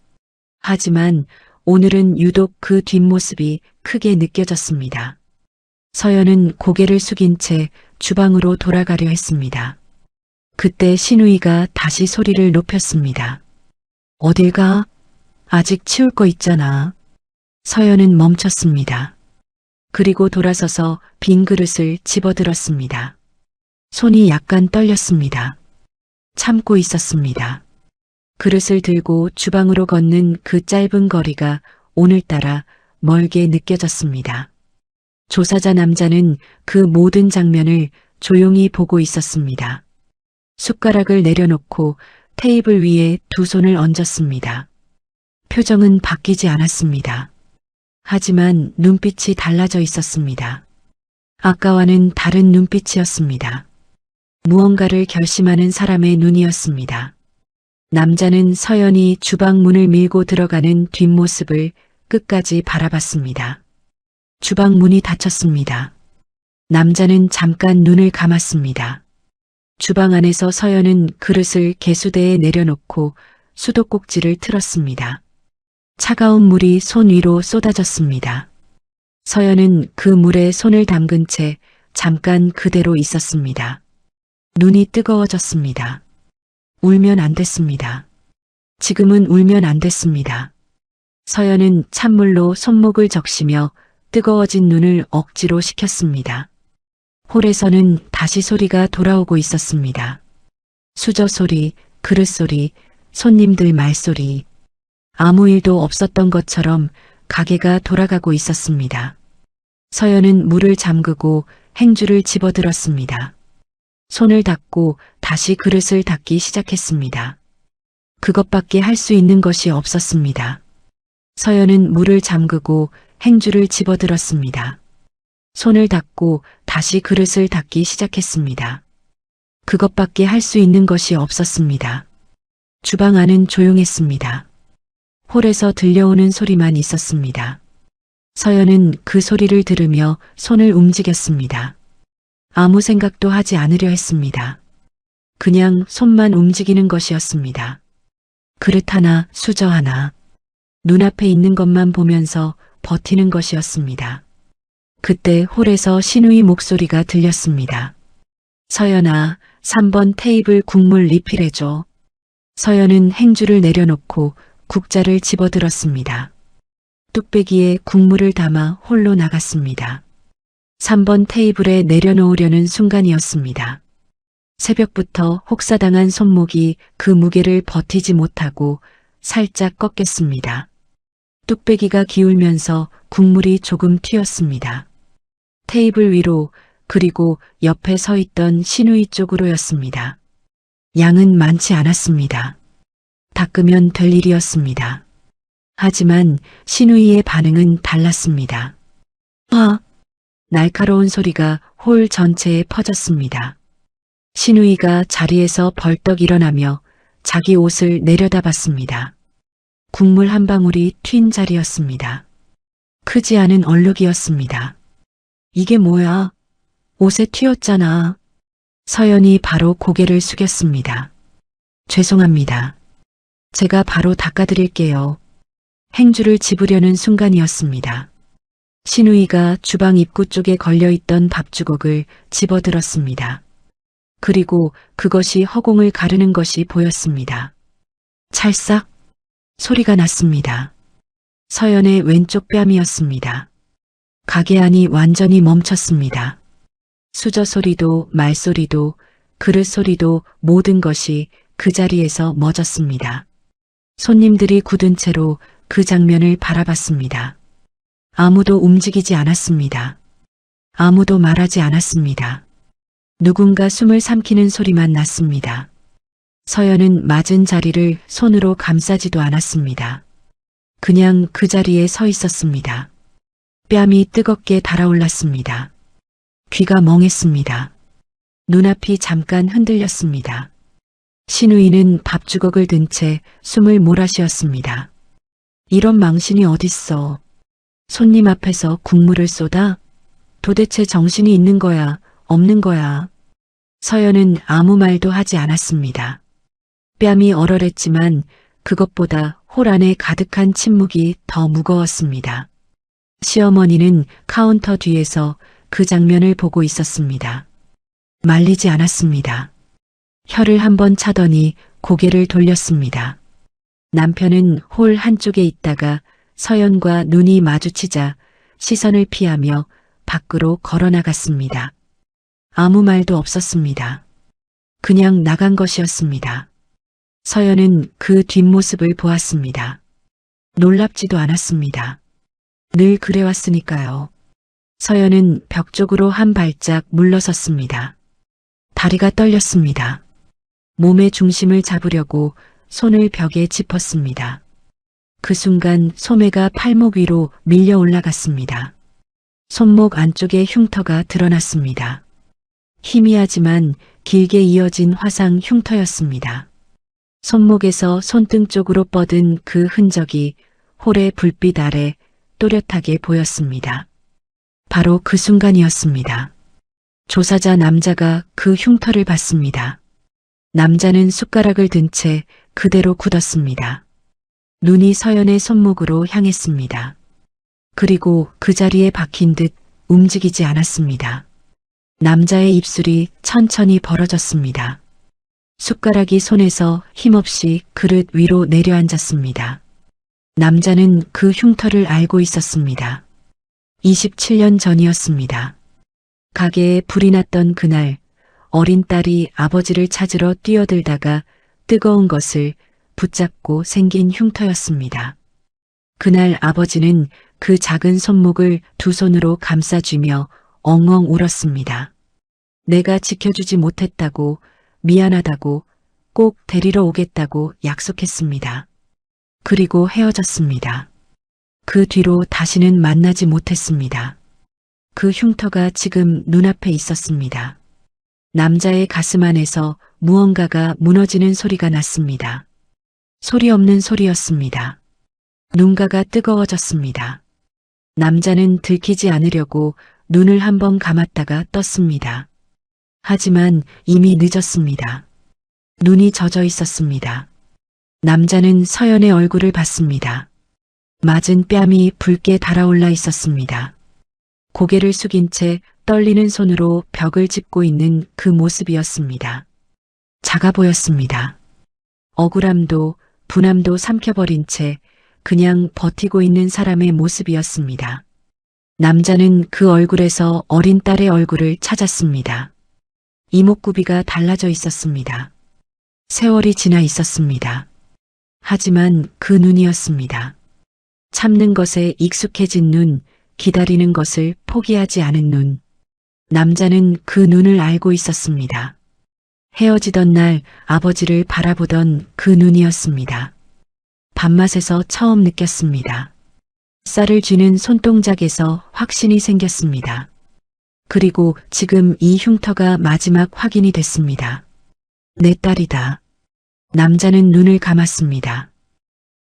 하지만 오늘은 유독 그 뒷모습이 크게 느껴졌습니다. 서연은 고개를 숙인 채 주방으로 돌아가려 했습니다. 그때 신우이가 다시 소리를 높였습니다. 어딜 가? 아직 치울 거 있잖아. 서연은 멈췄습니다. 그리고 돌아서서 빈 그릇을 집어들었습니다. 손이 약간 떨렸습니다. 참고 있었습니다. 그릇을 들고 주방으로 걷는 그 짧은 거리가 오늘따라 멀게 느껴졌습니다. 조사자 남자는 그 모든 장면을 조용히 보고 있었습니다. 숟가락을 내려놓고 테이블 위에 두 손을 얹었습니다. 표정은 바뀌지 않았습니다. 하지만 눈빛이 달라져 있었습니다. 아까와는 다른 눈빛이었습니다. 무언가를 결심하는 사람의 눈이었습니다. 남자는 서연이 주방 문을 밀고 들어가는 뒷모습을 끝까지 바라봤습니다. 주방 문이 닫혔습니다. 남자는 잠깐 눈을 감았습니다. 주방 안에서 서연은 그릇을 개수대에 내려놓고 수도꼭지를 틀었습니다. 차가운 물이 손 위로 쏟아졌습니다. 서연은 그 물에 손을 담근 채 잠깐 그대로 있었습니다. 눈이 뜨거워졌습니다. 울면 안 됐습니다. 지금은 울면 안 됐습니다. 서연은 찬물로 손목을 적시며 뜨거워진 눈을 억지로 식혔습니다. 홀에서는 다시 소리가 돌아오고 있었습니다. 수저 소리, 그릇 소리, 손님들 말소리. 아무 일도 없었던 것처럼 가게가 돌아가고 있었습니다. 서연은 물을 잠그고 행주를 집어들었습니다. 손을 닦고 다시 그릇을 닦기 시작했습니다. 그것밖에 할 수 있는 것이 없었습니다. 서연은 물을 잠그고 행주를 집어들었습니다. 손을 닦고 다시 그릇을 닦기 시작했습니다. 그것밖에 할 수 있는 것이 없었습니다. 주방 안은 조용했습니다. 홀에서 들려오는 소리만 있었습니다. 서연은 그 소리를 들으며 손을 움직였습니다. 아무 생각도 하지 않으려 했습니다. 그냥 손만 움직이는 것이었습니다. 그릇 하나, 수저 하나, 눈앞에 있는 것만 보면서 버티는 것이었습니다. 그때 홀에서 신우이 목소리가 들렸습니다. 서연아, 3번 테이블 국물 리필해줘. 서연은 행주를 내려놓고 국자를 집어들었습니다. 뚝배기에 국물을 담아 홀로 나갔습니다. 3번 테이블에 내려놓으려는 순간이었습니다. 새벽부터 혹사당한 손목이 그 무게를 버티지 못하고 살짝 꺾였습니다. 뚝배기가 기울면서 국물이 조금 튀었습니다. 테이블 위로 그리고 옆에 서 있던 신우이 쪽으로였습니다. 양은 많지 않았습니다. 닦으면 될 일이었습니다. 하지만 신우이의 반응은 달랐습니다. 날카로운 소리가 홀 전체에 퍼졌습니다. 신우이가 자리에서 벌떡 일어나며 자기 옷을 내려다봤습니다. 국물 한 방울이 튄 자리였습니다. 크지 않은 얼룩이었습니다. 이게 뭐야? 옷에 튀었잖아. 서연이 바로 고개를 숙였습니다. 죄송합니다. 제가 바로 닦아드릴게요. 행주를 집으려는 순간이었습니다. 신우이가 주방 입구 쪽에 걸려있던 밥주걱을 집어들었습니다. 그리고 그것이 허공을 가르는 것이 보였습니다. 찰싹 소리가 났습니다. 서연의 왼쪽 뺨이었습니다. 가게 안이 완전히 멈췄습니다. 수저 소리도 말소리도 그릇 소리도 모든 것이 그 자리에서 멎었습니다. 손님들이 굳은 채로 그 장면을 바라봤습니다. 아무도 움직이지 않았습니다. 아무도 말하지 않았습니다. 누군가 숨을 삼키는 소리만 났습니다. 서연은 맞은 자리를 손으로 감싸지도 않았습니다. 그냥 그 자리에 서 있었습니다. 뺨이 뜨겁게 달아올랐습니다. 귀가 멍했습니다. 눈앞이 잠깐 흔들렸습니다. 신우이는 밥주걱을 든 채 숨을 몰아쉬었습니다. 이런 망신이 어딨어. 손님 앞에서 국물을 쏟아? 도대체 정신이 있는 거야, 없는 거야. 서연은 아무 말도 하지 않았습니다. 뺨이 얼얼했지만 그것보다 홀 안에 가득한 침묵이 더 무거웠습니다. 시어머니는 카운터 뒤에서 그 장면을 보고 있었습니다. 말리지 않았습니다. 혀를 한번 차더니 고개를 돌렸습니다. 남편은 홀 한쪽에 있다가 서연과 눈이 마주치자 시선을 피하며 밖으로 걸어나갔습니다. 아무 말도 없었습니다. 그냥 나간 것이었습니다. 서연은 그 뒷모습을 보았습니다. 놀랍지도 않았습니다. 늘 그래왔으니까요. 서연은 벽 쪽으로 한 발짝 물러섰습니다. 다리가 떨렸습니다. 몸의 중심을 잡으려고 손을 벽에 짚었습니다. 그 순간 소매가 팔목 위로 밀려 올라갔습니다. 손목 안쪽에 흉터가 드러났습니다. 희미하지만 길게 이어진 화상 흉터였습니다. 손목에서 손등 쪽으로 뻗은 그 흔적이 홀의 불빛 아래 또렷하게 보였습니다. 바로 그 순간이었습니다. 조사자 남자가 그 흉터를 봤습니다. 남자는 숟가락을 든 채 그대로 굳었습니다. 눈이 서연의 손목으로 향했습니다. 그리고 그 자리에 박힌 듯 움직이지 않았습니다. 남자의 입술이 천천히 벌어졌습니다. 숟가락이 손에서 힘없이 그릇 위로 내려앉았습니다. 남자는 그 흉터를 알고 있었습니다. 27년 전이었습니다. 가게에 불이 났던 그날 어린 딸이 아버지를 찾으러 뛰어들다가 뜨거운 것을 붙잡고 생긴 흉터였습니다. 그날 아버지는 그 작은 손목을 두 손으로 감싸쥐며 엉엉 울었습니다. 내가 지켜주지 못했다고, 미안하다고, 꼭 데리러 오겠다고 약속했습니다. 그리고 헤어졌습니다. 그 뒤로 다시는 만나지 못했습니다. 그 흉터가 지금 눈앞에 있었습니다. 남자의 가슴 안에서 무언가가 무너지는 소리가 났습니다. 소리 없는 소리였습니다. 눈가가 뜨거워졌습니다. 남자는 들키지 않으려고 눈을 한번 감았다가 떴습니다. 하지만 이미 늦었습니다. 눈이 젖어 있었습니다. 남자는 서연의 얼굴을 봤습니다. 맞은 뺨이 붉게 달아올라 있었습니다. 고개를 숙인 채 떨리는 손으로 벽을 짚고 있는 그 모습이었습니다. 작아 보였습니다. 억울함도 분함도 삼켜버린 채 그냥 버티고 있는 사람의 모습이었습니다. 남자는 그 얼굴에서 어린 딸의 얼굴을 찾았습니다. 이목구비가 달라져 있었습니다. 세월이 지나 있었습니다. 하지만 그 눈이었습니다. 참는 것에 익숙해진 눈, 기다리는 것을 포기하지 않은 눈. 남자는 그 눈을 알고 있었습니다. 헤어지던 날 아버지를 바라보던 그 눈이었습니다. 밥맛에서 처음 느꼈습니다. 쌀을 쥐는 손동작에서 확신이 생겼습니다. 그리고 지금 이 흉터가 마지막 확인이 됐습니다. 내 딸이다. 남자는 눈을 감았습니다.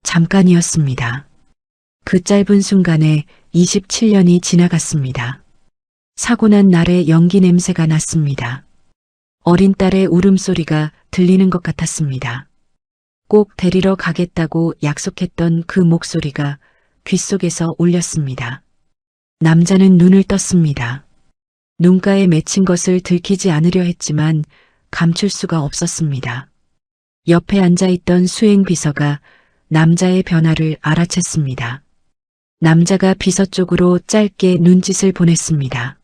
잠깐이었습니다. 그 짧은 순간에 27년이 지나갔습니다. 사고 난 날의 연기 냄새가 났습니다. 어린 딸의 울음소리가 들리는 것 같았습니다. 꼭 데리러 가겠다고 약속했던 그 목소리가 귓속에서 울렸습니다. 남자는 눈을 떴습니다. 눈가에 맺힌 것을 들키지 않으려 했지만 감출 수가 없었습니다. 옆에 앉아있던 수행비서가 남자의 변화를 알아챘습니다. 남자가 비서 쪽으로 짧게 눈짓을 보냈습니다.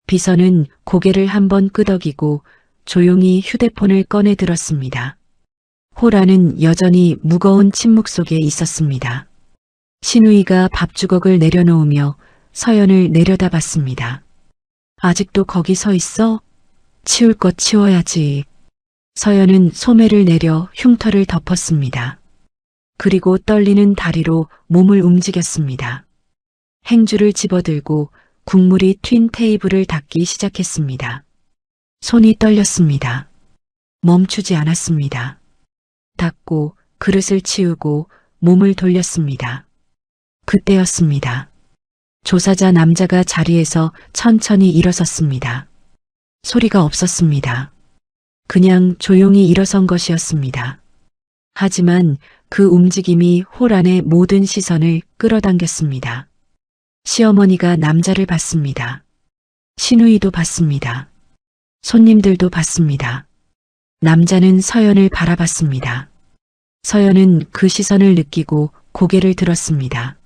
비서는 고개를 한번 끄덕이고 조용히 휴대폰을 꺼내 들었습니다. 호라는 여전히 무거운 침묵 속에 있었습니다. 신우이가 밥주걱을 내려놓으며 서연을 내려다봤습니다. 아직도 거기 서 있어? 치울 것 치워야지. 서연은 소매를 내려 흉터를 덮었습니다. 그리고 떨리는 다리로 몸을 움직였습니다. 행주를 집어들고 국물이 튄 테이블을 닦기 시작했습니다. 손이 떨렸습니다. 멈추지 않았습니다. 닦고 그릇을 치우고 몸을 돌렸습니다. 그때였습니다. 조사자 남자가 자리에서 천천히 일어섰습니다. 소리가 없었습니다. 그냥 조용히 일어선 것이었습니다. 하지만 그 움직임이 호란의 모든 시선을 끌어당겼습니다. 시어머니가 남자를 봤습니다. 신우이도 봤습니다. 손님들도 봤습니다. 남자는 서연을 바라봤습니다. 서연은 그 시선을 느끼고 고개를 들었습니다.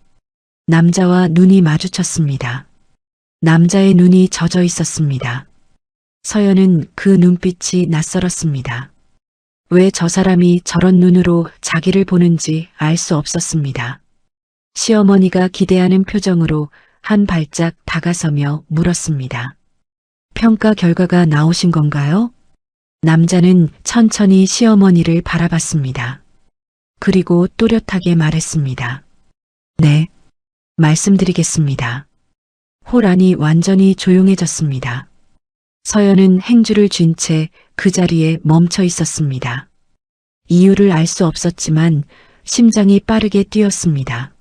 남자와 눈이 마주쳤습니다. 남자의 눈이 젖어 있었습니다. 서연은 그 눈빛이 낯설었습니다. 왜 저 사람이 저런 눈으로 자기를 보는지 알 수 없었습니다. 시어머니가 기대하는 표정으로 한 발짝 다가서며 물었습니다. 평가 결과가 나오신 건가요? 남자는 천천히 시어머니를 바라봤습니다. 그리고 또렷하게 말했습니다. 네, 말씀드리겠습니다. 호란이 완전히 조용해졌습니다. 서연은 행주를 쥔 채 그 자리에 멈춰 있었습니다. 이유를 알 수 없었지만 심장이 빠르게 뛰었습니다.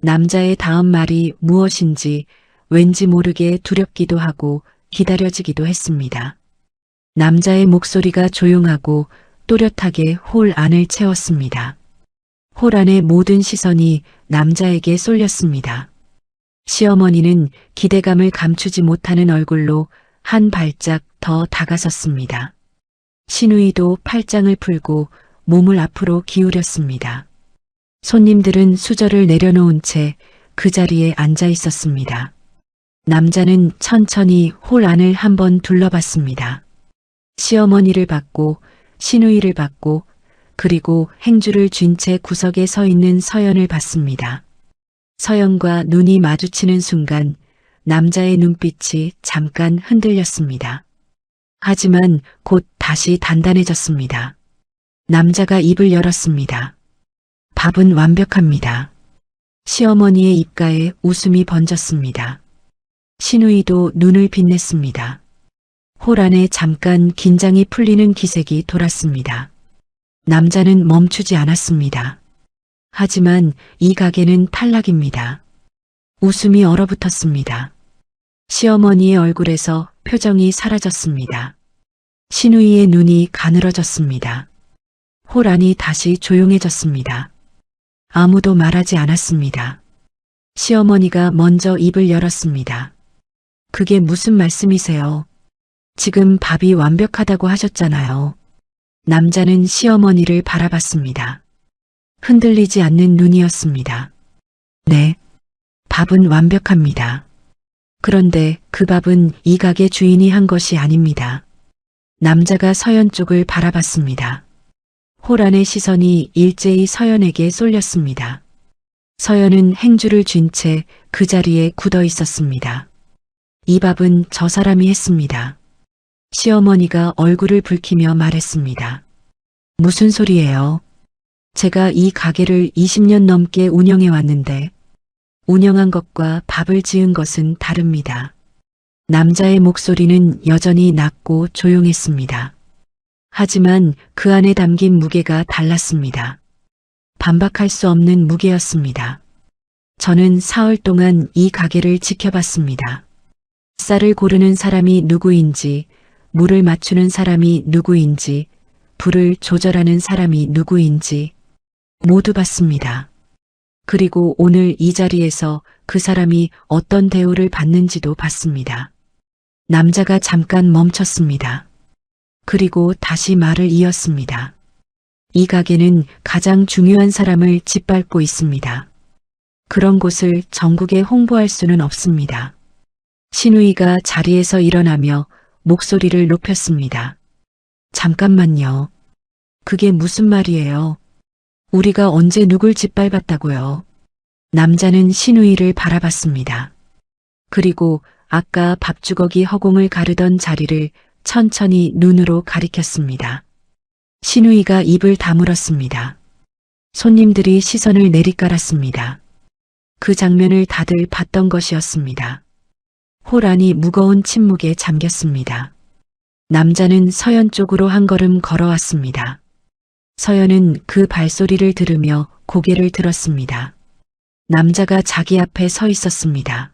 남자의 다음 말이 무엇인지 왠지 모르게 두렵기도 하고 기다려지기도 했습니다. 남자의 목소리가 조용하고 또렷하게 홀 안을 채웠습니다. 홀 안의 모든 시선이 남자에게 쏠렸습니다. 시어머니는 기대감을 감추지 못하는 얼굴로 한 발짝 더 다가섰습니다. 신우이도 팔짱을 풀고 몸을 앞으로 기울였습니다. 손님들은 수저를 내려놓은 채 그 자리에 앉아 있었습니다. 남자는 천천히 홀 안을 한번 둘러봤습니다. 시어머니를 봤고 신우이를 봤고 그리고 행주를 쥔 채 구석에 서 있는 서연을 봤습니다. 서연과 눈이 마주치는 순간 남자의 눈빛이 잠깐 흔들렸습니다. 하지만 곧 다시 단단해졌습니다. 남자가 입을 열었습니다. 밥은 완벽합니다. 시어머니의 입가에 웃음이 번졌습니다. 신우이도 눈을 빛냈습니다. 홀 안에 잠깐 긴장이 풀리는 기색이 돌았습니다. 남자는 멈추지 않았습니다. 하지만 이 가게는 탈락입니다. 웃음이 얼어붙었습니다. 시어머니의 얼굴에서 표정이 사라졌습니다. 신우이의 눈이 가늘어졌습니다. 홀 안이 다시 조용해졌습니다. 아무도 말하지 않았습니다. 시어머니가 먼저 입을 열었습니다. 그게 무슨 말씀이세요? 지금 밥이 완벽하다고 하셨잖아요. 남자는 시어머니를 바라봤습니다. 흔들리지 않는 눈이었습니다. 네, 밥은 완벽합니다. 그런데 그 밥은 이 가게 주인이 한 것이 아닙니다. 남자가 서연 쪽을 바라봤습니다. 호란의 시선이 일제히 서연에게 쏠렸습니다. 서연은 행주를 쥔 채 그 자리에 굳어 있었습니다. 이 밥은 저 사람이 했습니다. 시어머니가 얼굴을 붉히며 말했습니다. 무슨 소리예요? 제가 이 가게를 20년 넘게 운영해 왔는데 운영한 것과 밥을 지은 것은 다릅니다. 남자의 목소리는 여전히 낮고 조용했습니다. 하지만 그 안에 담긴 무게가 달랐습니다. 반박할 수 없는 무게였습니다. 저는 사흘 동안 이 가게를 지켜봤습니다. 쌀을 고르는 사람이 누구인지, 물을 맞추는 사람이 누구인지, 불을 조절하는 사람이 누구인지 모두 봤습니다. 그리고 오늘 이 자리에서 그 사람이 어떤 대우를 받는지도 봤습니다. 남자가 잠깐 멈췄습니다. 그리고 다시 말을 이었습니다. 이 가게는 가장 중요한 사람을 짓밟고 있습니다. 그런 곳을 전국에 홍보할 수는 없습니다. 신우이가 자리에서 일어나며 목소리를 높였습니다. 잠깐만요. 그게 무슨 말이에요? 우리가 언제 누굴 짓밟았다고요? 남자는 신우이를 바라봤습니다. 그리고 아까 밥주걱이 허공을 가르던 자리를 천천히 눈으로 가리켰습니다. 신우이가 입을 다물었습니다. 손님들이 시선을 내리깔았습니다. 그 장면을 다들 봤던 것이었습니다. 홀 안이 무거운 침묵에 잠겼습니다. 남자는 서연 쪽으로 한 걸음 걸어왔습니다. 서연은 그 발소리를 들으며 고개를 들었습니다. 남자가 자기 앞에 서 있었습니다.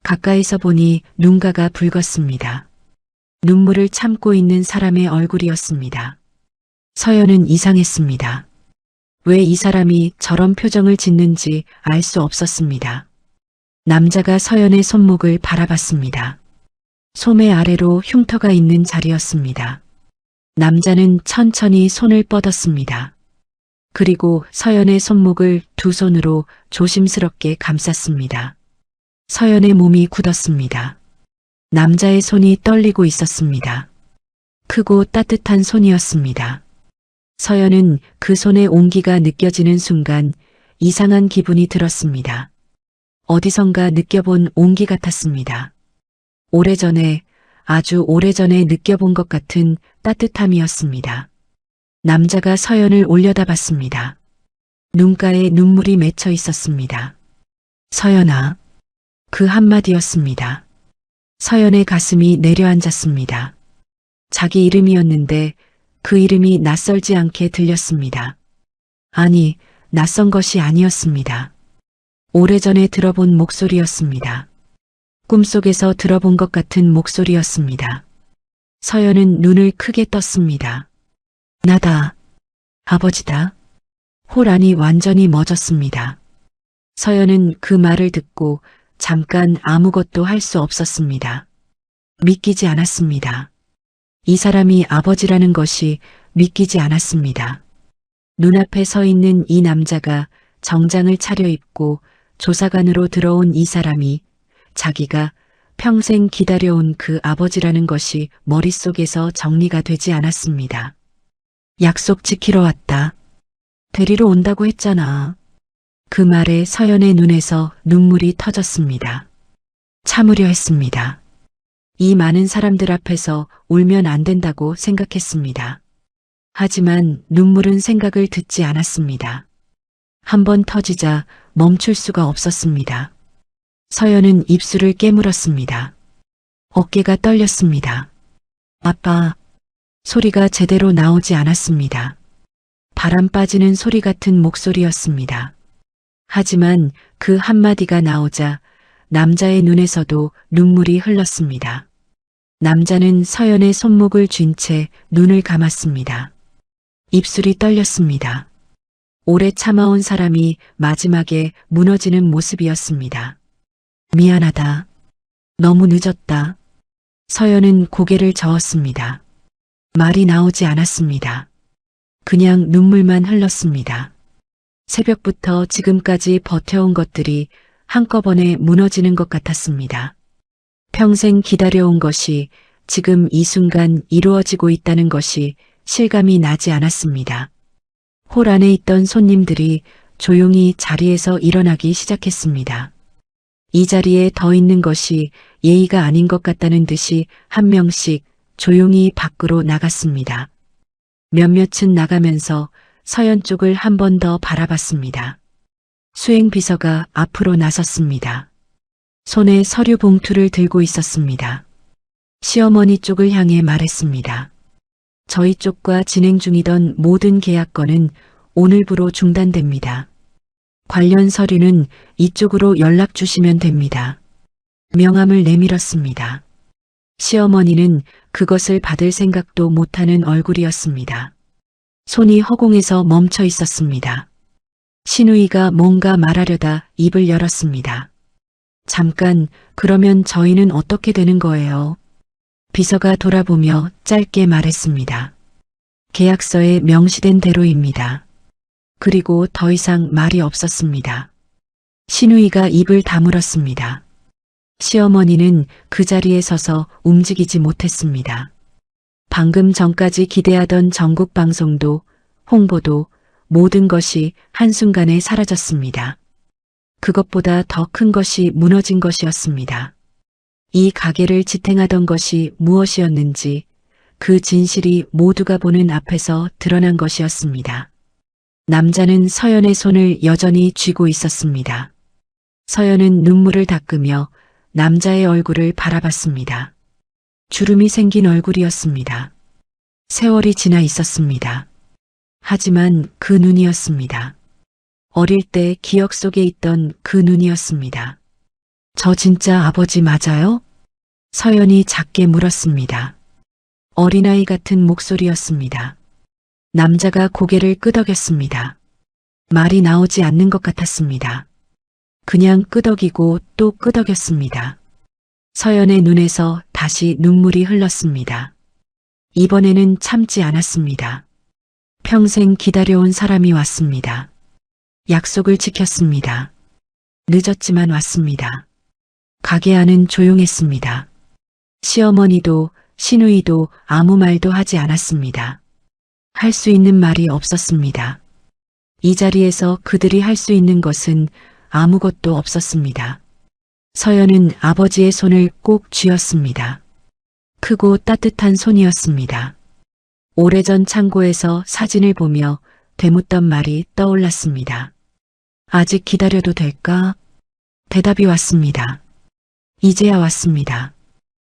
가까이서 보니 눈가가 붉었습니다. 눈물을 참고 있는 사람의 얼굴이었습니다. 서연은 이상했습니다. 왜 이 사람이 저런 표정을 짓는지 알 수 없었습니다. 남자가 서연의 손목을 바라봤습니다. 소매 아래로 흉터가 있는 자리였습니다. 남자는 천천히 손을 뻗었습니다. 그리고 서연의 손목을 두 손으로 조심스럽게 감쌌습니다. 서연의 몸이 굳었습니다. 남자의 손이 떨리고 있었습니다. 크고 따뜻한 손이었습니다. 서연은 그 손의 온기가 느껴지는 순간 이상한 기분이 들었습니다. 어디선가 느껴본 온기 같았습니다. 오래전에, 아주 오래전에 느껴본 것 같은 따뜻함이었습니다. 남자가 서연을 올려다봤습니다. 눈가에 눈물이 맺혀 있었습니다. 서연아. 그 한마디였습니다. 서연의 가슴이 내려앉았습니다. 자기 이름이었는데 그 이름이 낯설지 않게 들렸습니다. 아니, 낯선 것이 아니었습니다. 오래전에 들어본 목소리였습니다. 꿈속에서 들어본 것 같은 목소리였습니다. 서연은 눈을 크게 떴습니다. 나다. 아버지다. 홀 안이 완전히 멎었습니다. 서연은 그 말을 듣고 잠깐 아무것도 할 수 없었습니다. 믿기지 않았습니다. 이 사람이 아버지라는 것이 믿기지 않았습니다. 눈앞에 서 있는 이 남자가 정장을 차려입고 조사관으로 들어온 이 사람이 자기가 평생 기다려온 그 아버지라는 것이 머릿속에서 정리가 되지 않았습니다. 약속 지키러 왔다. 데리러 온다고 했잖아. 그 말에 서연의 눈에서 눈물이 터졌습니다. 참으려 했습니다. 이 많은 사람들 앞에서 울면 안 된다고 생각했습니다. 하지만 눈물은 생각을 듣지 않았습니다. 한번 터지자 멈출 수가 없었습니다. 서연은 입술을 깨물었습니다. 어깨가 떨렸습니다. 아빠, 소리가 제대로 나오지 않았습니다. 바람 빠지는 소리 같은 목소리였습니다. 하지만 그 한마디가 나오자 남자의 눈에서도 눈물이 흘렀습니다. 남자는 서연의 손목을 쥔 채 눈을 감았습니다. 입술이 떨렸습니다. 오래 참아온 사람이 마지막에 무너지는 모습이었습니다. 미안하다. 너무 늦었다. 서연은 고개를 저었습니다. 말이 나오지 않았습니다. 그냥 눈물만 흘렀습니다. 새벽부터 지금까지 버텨온 것들이 한꺼번에 무너지는 것 같았습니다. 평생 기다려온 것이 지금 이 순간 이루어지고 있다는 것이 실감이 나지 않았습니다. 홀 안에 있던 손님들이 조용히 자리에서 일어나기 시작했습니다. 이 자리에 더 있는 것이 예의가 아닌 것 같다는 듯이 한 명씩 조용히 밖으로 나갔습니다. 몇몇은 나가면서 서연 쪽을 한 번 더 바라봤습니다. 수행비서가 앞으로 나섰습니다. 손에 서류 봉투를 들고 있었습니다. 시어머니 쪽을 향해 말했습니다. 저희 쪽과 진행 중이던 모든 계약건은 오늘부로 중단됩니다. 관련 서류는 이쪽으로 연락 주시면 됩니다. 명함을 내밀었습니다. 시어머니는 그것을 받을 생각도 못하는 얼굴이었습니다. 손이 허공에서 멈춰 있었습니다. 신우이가 뭔가 말하려다 입을 열었습니다. 잠깐, 그러면 저희는 어떻게 되는 거예요? 비서가 돌아보며 짧게 말했습니다. 계약서에 명시된 대로입니다. 그리고 더 이상 말이 없었습니다. 신우이가 입을 다물었습니다. 시어머니는 그 자리에 서서 움직이지 못했습니다. 방금 전까지 기대하던 전국 방송도, 홍보도 모든 것이 한순간에 사라졌습니다. 그것보다 더 큰 것이 무너진 것이었습니다. 이 가게를 지탱하던 것이 무엇이었는지 그 진실이 모두가 보는 앞에서 드러난 것이었습니다. 남자는 서연의 손을 여전히 쥐고 있었습니다. 서연은 눈물을 닦으며 남자의 얼굴을 바라봤습니다. 주름이 생긴 얼굴이었습니다. 세월이 지나 있었습니다. 하지만 그 눈이었습니다. 어릴 때 기억 속에 있던 그 눈이었습니다. 저 진짜 아버지 맞아요? 서연이 작게 물었습니다. 어린아이 같은 목소리였습니다. 남자가 고개를 끄덕였습니다. 말이 나오지 않는 것 같았습니다. 그냥 끄덕이고 또 끄덕였습니다. 서연의 눈에서 다시 눈물이 흘렀습니다. 이번에는 참지 않았습니다. 평생 기다려온 사람이 왔습니다. 약속을 지켰습니다. 늦었지만 왔습니다. 가게 안은 조용했습니다. 시어머니도 신우이도 아무 말도 하지 않았습니다. 할 수 있는 말이 없었습니다. 이 자리에서 그들이 할 수 있는 것은 아무것도 없었습니다. 서연은 아버지의 손을 꼭 쥐었습니다. 크고 따뜻한 손이었습니다. 오래전 창고에서 사진을 보며 되묻던 말이 떠올랐습니다. 아직 기다려도 될까? 대답이 왔습니다. 이제야 왔습니다.